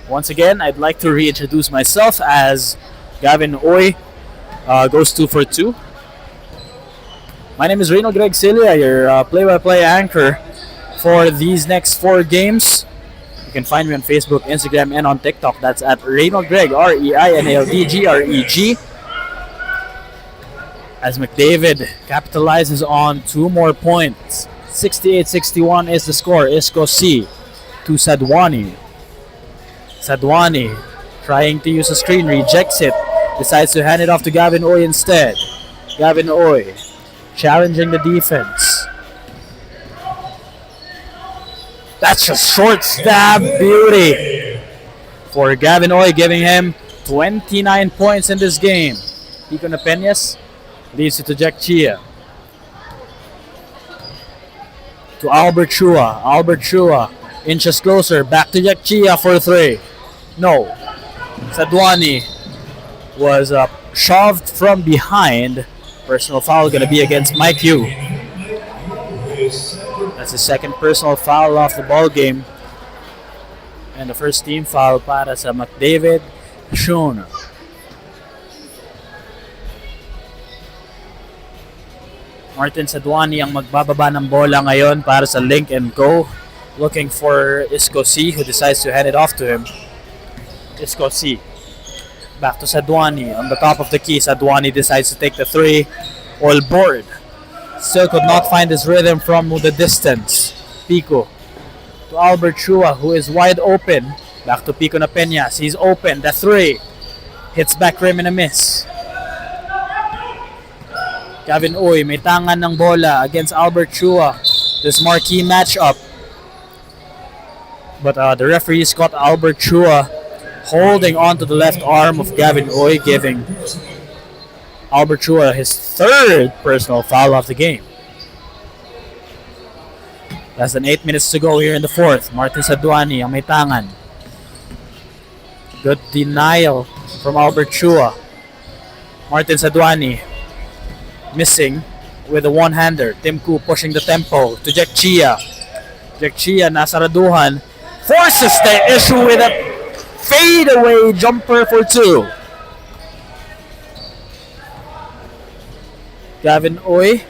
Once again, I'd like to reintroduce myself as Gavin Oy goes 2 for 2. My name is Reynold Greg Cilia, your play-by-play anchor for these next 4 games. You can find me on Facebook, Instagram, and on TikTok. That's at Reynold Greg, REINALDGREG. As McDavid capitalizes on 2 more points. 68-61 is the score. Isco C to Sadwani. Sadwani trying to use a screen, rejects it. Decides to hand it off to Gavin Oy instead. Gavin Oy challenging the defense. That's a short stab beauty for Gavin Oy, giving him 29 points in this game. Pico Napeñas leaves it to Jack Chia. To Albert Chua. Albert Chua inches closer. Back to Jack Chia for 3. No. Sadwani was shoved from behind. Personal foul going to be against Mike Yu. That's the second personal foul of the ball game. And the first team foul para sa McDavid, Schöne. Martin Saduani ang magbababa ng bola ngayon para sa Lynk and Go. Looking for Isco C, who decides to hand it off to him. Isco C. Back to Saduani on the top of the key. Saduani decides to take the 3. All board. Still could not find his rhythm from the distance. Pico to Albert Chua, who is wide open. Back to Pico na Peñas. He's open. The 3. Hits back rim and a miss. Gavin Uy, may tangan ng bola against Albert Chua. This marquee matchup. But the referees caught Albert Chua holding on to the left arm of Gavin Uy, giving Albert Chua his 3rd personal foul of the game. Less than 8 minutes to go here in the 4th. Martin Saduani ang may tangan. Good denial from Albert Chua. Martin Saduani missing with a one-hander. Tim Koo pushing the tempo to Jack Chia. Jack Chia nasaraduhan. Forces the issue with a fadeaway jumper for 2. Gavin Uy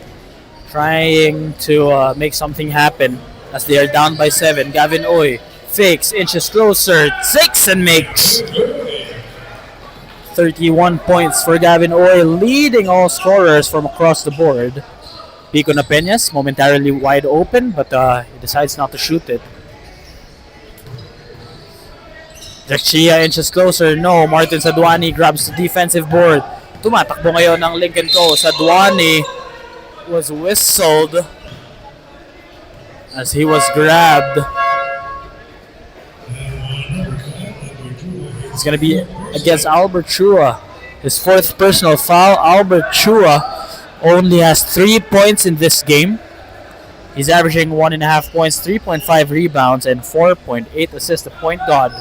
trying to make something happen as they are down by 7. Gavin Uy fakes, inches closer, 6 and makes 31 points for Gavin Uy, leading all scorers from across the board. Pico na Peñas momentarily wide open, but he decides not to shoot it. Jack Chia inches closer. No, Martin Saduani grabs the defensive board. Tumatakbo ngayon ng Lynk and Co. Saduani was whistled as he was grabbed. It's going to be against Albert Chua. His 4th personal foul. Albert Chua only has 3 points in this game. He's averaging 1.5 points, 3.5 rebounds, and 4.8 assists. The point guard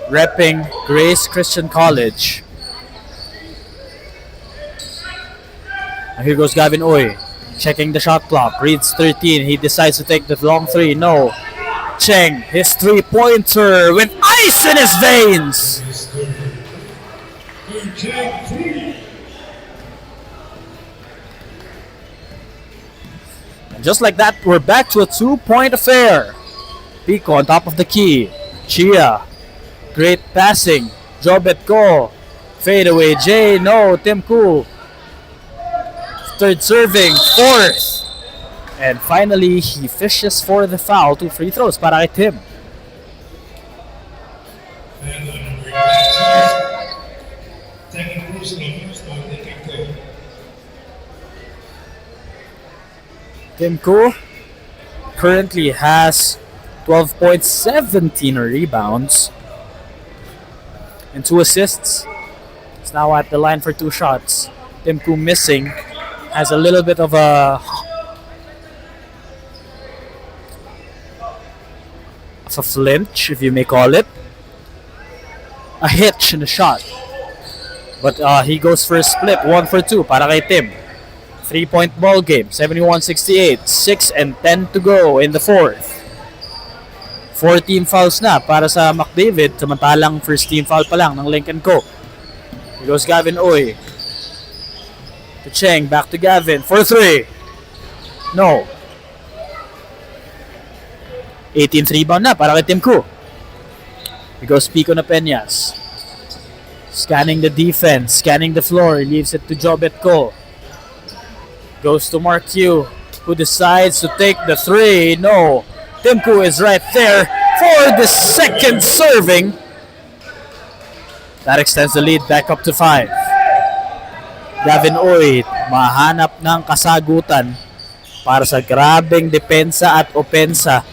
repping Grace Christian College. And here goes Gavin Uy, checking the shot clock. Reads 13. He decides to take the long 3. No. Cheng, his 3-pointer with ice in his veins. And just like that, we're back to a 2-point affair. Pico on top of the key. Chia. Great passing. Jobet Ko. Fade away. J. No. Tim Koo. 3rd serving. 4th. And finally, he fishes for the foul. 2 free throws para kay Tim. Tim Koo currently has 12 points, 17 rebounds, and 2 assists. He's now at the line for 2 shots. Tim Koo missing. Has a little bit of a flinch, if you may call it. A hitch in the shot. But he goes for a split. 1 for 2 para kay Tim. 3-point ball game. 71-68. 6 and 10 to go in the 4th. 4-team fouls na para sa McDavid. Samantalang first team foul pa lang ng Lynk and Co. Here goes Gavin Uy. To Cheng. Back to Gavin. For 3. No. 18th rebound na para kay Tim Koo. Here goes Pico na Peñas. Scanning the defense. Scanning the floor. He leaves it to Jobet Ko. Goes to Mark Q, who decides to take the 3. No. Tim Koo is right there for the 2nd serving. That extends the lead back up to 5. Gavin Uy, mahanap ng kasagutan para sa grabeng depensa at opensa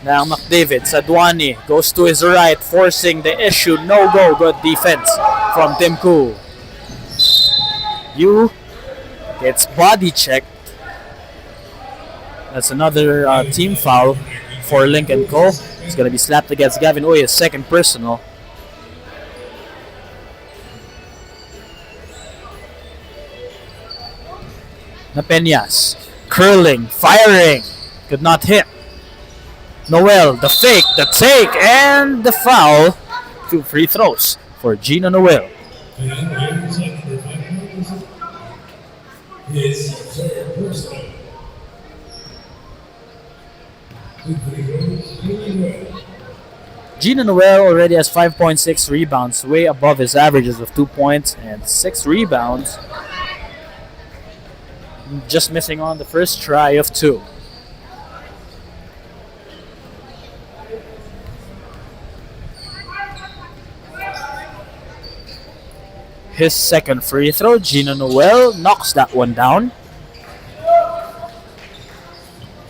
ng McDavid. Saduani goes to his right, forcing the issue. No go. Good defense from Tim Koo. Yu gets body checked. That's another team foul for Lynk and Co. It's going to be slapped against Gavin Uy, his 2nd personal. Na Peñas, curling, firing, could not hit. Noel, the fake, the take, and the foul. 2 free throws for Gino Noel. Gino Noel already has 5.6 rebounds, way above his averages of 2 points and 6 rebounds. Just missing on the first try of 2. His second free throw, Gino Noel knocks that one down,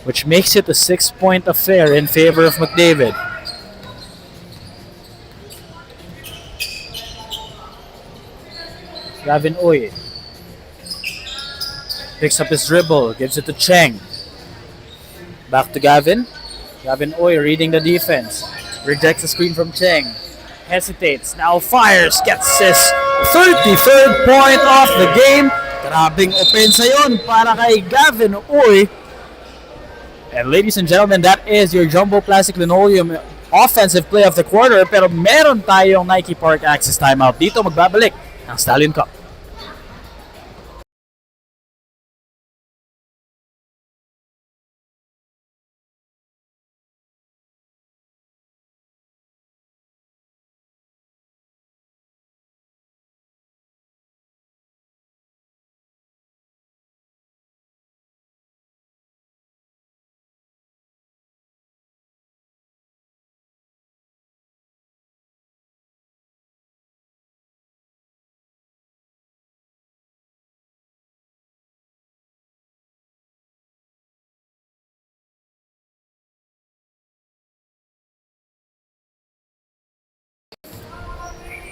which makes it a 6-point affair in favor of McDavid. Gavin Oye picks up his dribble, gives it to Cheng. Back to Gavin. Gavin Oye reading the defense. Rejects the screen from Cheng. Hesitates, now fires, gets his 33rd point of the game. Grabing opensa yun para kay Gavin Oye. And ladies and gentlemen, that is your Jumbo Plastic Linoleum offensive play of the quarter. Pero meron tayong Nike Park Access timeout. Dito magbabalik ang Stallion Cup.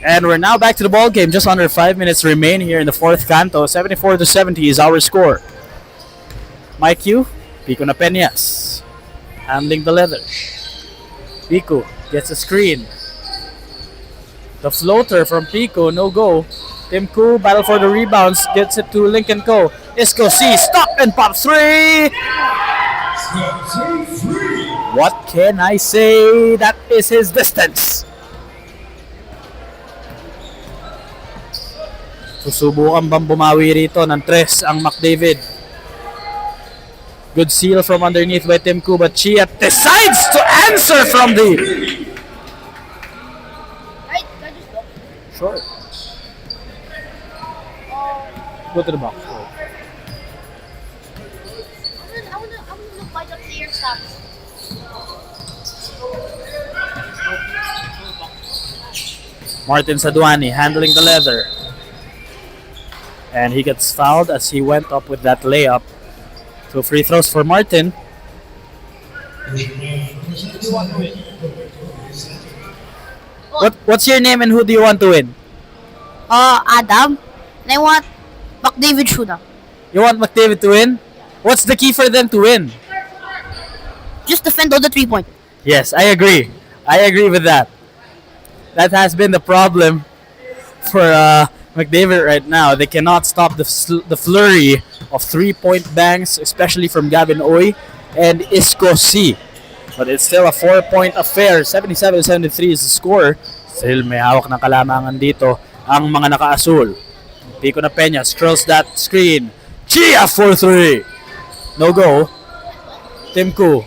And we're now back to the ball game. Just under 5 minutes remain here in the fourth canto. 74-70 is our score. Mike Q, Pico na Peñas, handling the leather. Pico gets a screen. The floater from Pico, no go. Tim Koo, battle for the rebounds, gets it to Lynk and Co. Isco C, stop and pop 3! What can I say? That is his distance. Susubukan bang bumawi rito ng 3 ang McDavid. Good seal from underneath by Tim Koo, but Chia decides to answer from the... Sure. Go to the box. I want to look by the player stats. Martin Saduani handling the leather. And he gets fouled as he went up with that layup. 2 free throws for Martin. What's your name and who do you want to win? Adam. And I want McDavid Schöne. You want McDavid to win? What's the key for them to win? Just defend all the 3-point. Yes, I agree. I agree with that. That has been the problem for McDavid right now. They cannot stop the flurry of 3-point bangs, especially from Gavin Oye and Isco C. But it's still a 4-point affair. 77-73 is the score. Still may hawak ng kalamangan dito ang mga naka-asul. Pico na Peñas curls that screen. Chia for 3. No go. Tim Koo.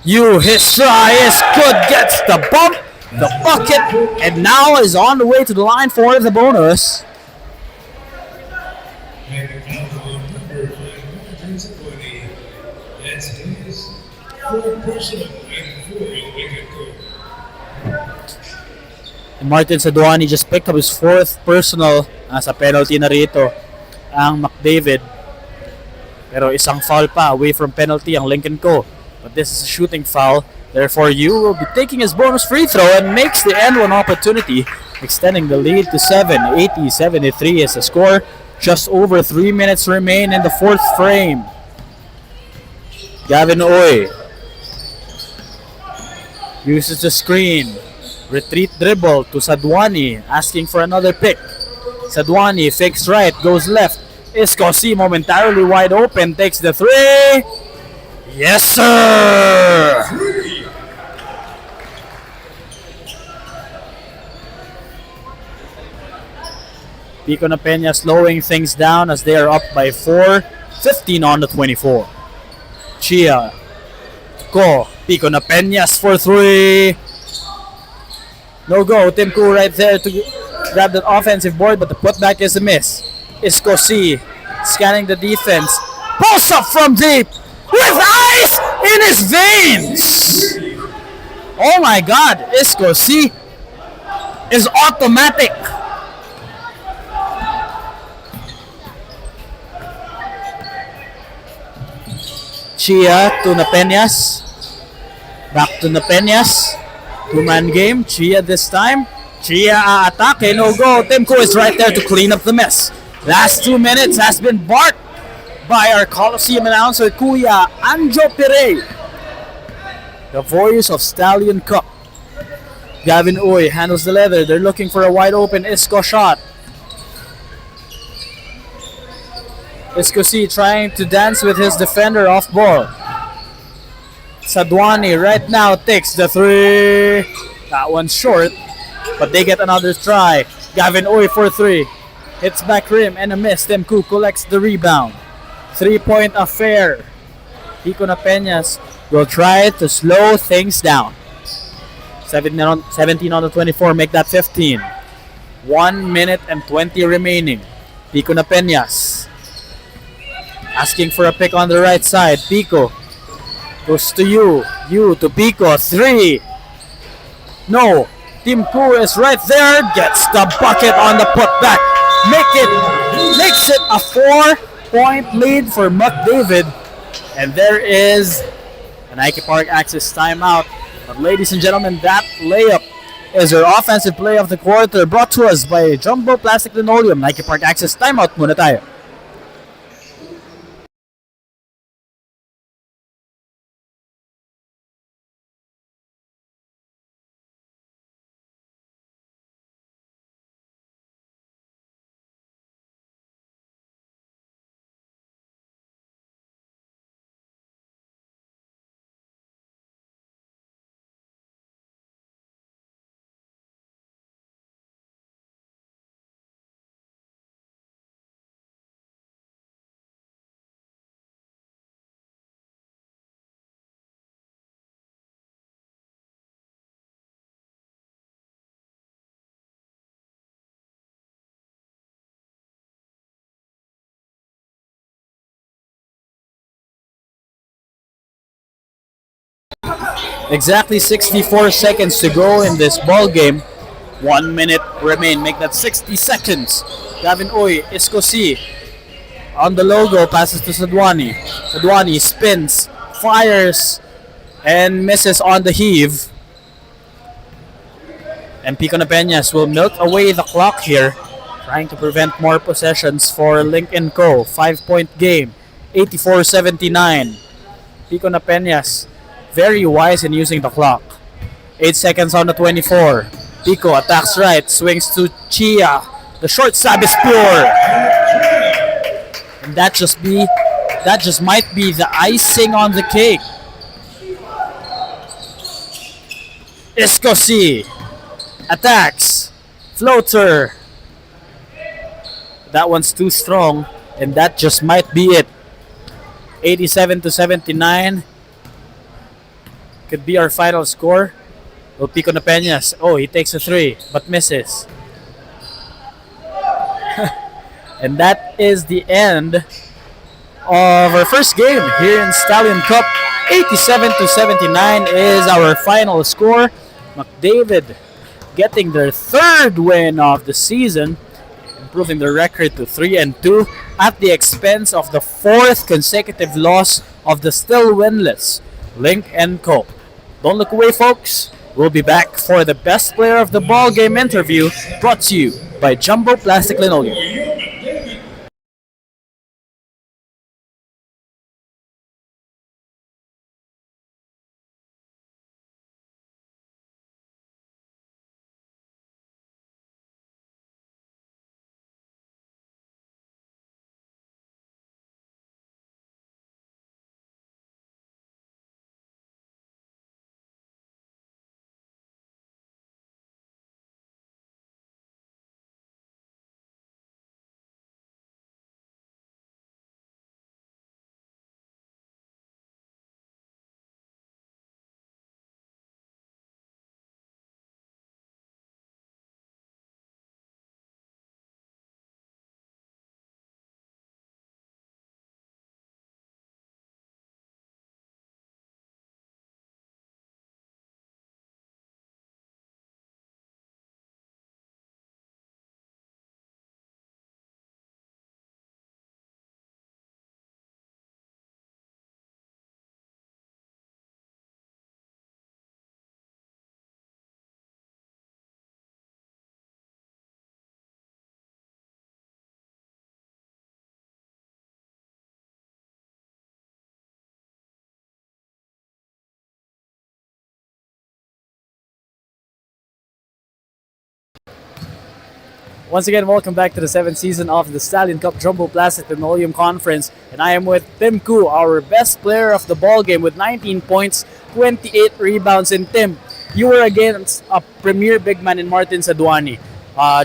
His try is good. Gets the bump. The bucket, and now is on the way to the line for the bonus. And Martin Saduani just picked up his 4th personal sa penalty na rito ang McDavid. Pero isang foul pa away from penalty ang Lynk and Co. But this is a shooting foul. Therefore, you will be taking his bonus free throw and makes the end one opportunity, extending the lead to 7. 80-73 is the score. Just over 3 minutes remain in the 4th frame. Gavin Oye uses the screen. Retreat dribble to Saduani, asking for another pick. Saduani fakes right, goes left. Isco C momentarily wide open, takes the 3. Yes, sir! Pico na Peña slowing things down as they are up by 4, 15 on the 24. Chia. Go. Pico na Peñas for 3. No go. Tim Koo right there to grab that offensive board, but the putback is a miss. Isco C. Scanning the defense. Pulls up from deep with ice in his veins. Oh my god. Isco C is automatic. Chia to Napeñas. Back to Napeñas. Two-man game. Chia this time. Chia atake. No go. Tim Koo is right there to clean up the mess. Last 2 minutes has been barked by our Coliseum announcer, Kuya Anjo Pirey. The voice of Stallion Cup. Gavin Uy handles the leather. They're looking for a wide open Isco shot. Isco C trying to dance with his defender off ball. Sadwani right now takes the 3. That one's short, but they get another try. Gavin Uy for 3. Hits back rim and a miss. Tim Koo collects the rebound. 3-point affair. Pico na Peñas will try to slow things down. 17 on the 24, make that 15. 1 minute and 20 remaining. Pico na Peñas asking for a pick on the right side. Pico goes to you. You to Pico. 3. No. Tim Koo is right there. Gets the bucket on the putback. Makes it a 4-point lead for McDavid. And there is an Nike Park Access timeout. But ladies and gentlemen, that layup is your offensive play of the quarter, brought to us by Jumbo Plastic Linoleum. Nike Park Access timeout muna tayo. Exactly 64 seconds to go in this ball game. 1 minute remain. Make that 60 seconds. Gavin Uy, Isco C. On the logo, passes to Sadwani. Sadwani spins, fires, and misses on the heave. And Pico na Peñas will milk away the clock here, trying to prevent more possessions for Lynk & Co. 5-point game, 84-79. Pico na Peñas very wise in using the clock. 8 seconds on the 24. Pico attacks right, swings to Chia. The short stab is pure. And that just might be the icing on the cake. Isco C attacks. Floater. That one's too strong, and that just might be it. 87-79. Could be our final score. Well, Pico na Peñas. Oh, he takes a 3, but misses. And that is the end of our first game here in Stallion Cup. 87-79 is our final score. McDavid getting their 3rd win of the season, improving their record to 3-2 at the expense of the 4th consecutive loss of the still winless Lynk & Co. Don't look away, folks. We'll be back for the best player of the ball game interview, brought to you by Jumbo Plastic Linoleum. Once again, welcome back to the 7th season of the Stallion Cup Jumbo Plastic Linoleum Conference. And I am with Tim Koo, our best player of the ball game with 19 points, 28 rebounds. And Tim, you were against a premier big man in Martin Saduani.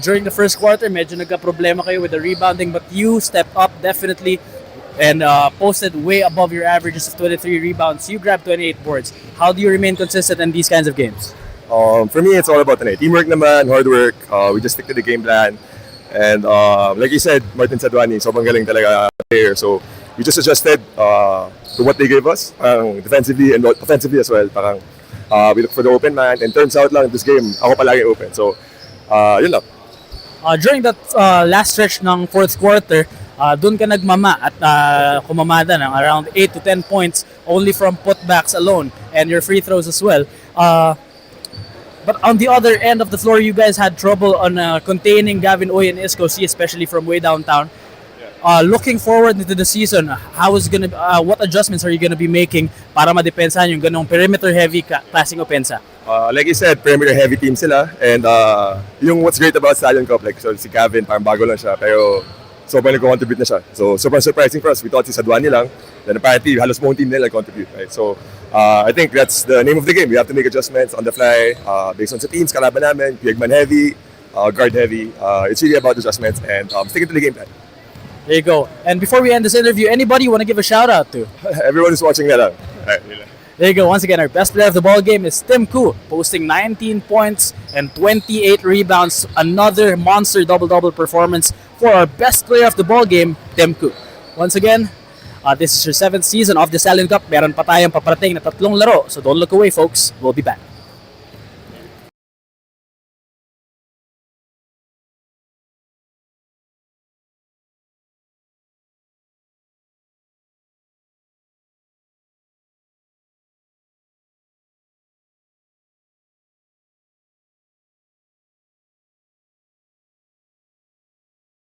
During the first quarter, medyo nagka-problema kayo with the rebounding, but you stepped up definitely and posted way above your averages of 23 rebounds. You grabbed 28 boards. How do you remain consistent in these kinds of games? For me, it's all about teamwork naman, hard work. We just stick to the game plan. And like you said, Martin Saduani, sobrang galing talaga player. So we just adjusted to what they gave us, defensively and offensively as well. Parang we look for the open man, and turns out lang in this game, ako palagi open. So yun lang. During that last stretch ng fourth quarter, doon ka nagmama at kumamada ng around 8 to 10 points only from putbacks alone and your free throws as well. But on the other end of the floor, you guys had trouble on containing Gavin Oy and Isco C, especially from way downtown. Looking forward into the season, what adjustments are you gonna be making para madepensahan yung ganong perimeter-heavy klaseng opensa? Like you said, perimeter-heavy team sila. And yung what's great about Stallion Cup, like so si Gavin, parang bago lang siya. Pero sobrang nag-contribute na siya. So sobrang surprising for us. We thought si Saduani lang. Then apparently, halos buong team nila contribute. Right? So I think that's the name of the game. We have to make adjustments on the fly based on sa teams, kalaban namin, piyagman heavy, guard heavy. It's really about adjustments and sticking to the game plan. There you go. And before we end this interview, anybody you want to give a shout out to? Everyone who's watching that. Right. There you go. Once again, our best player of the ball game is Tim Koo, posting 19 points and 28 rebounds. Another monster double-double performance for our best player of the ball game, Tim Koo. Once again, this is your 7th season of the Stallion Cup. Meron pa tayong paparating na 3 laro. So don't look away, folks. We'll be back.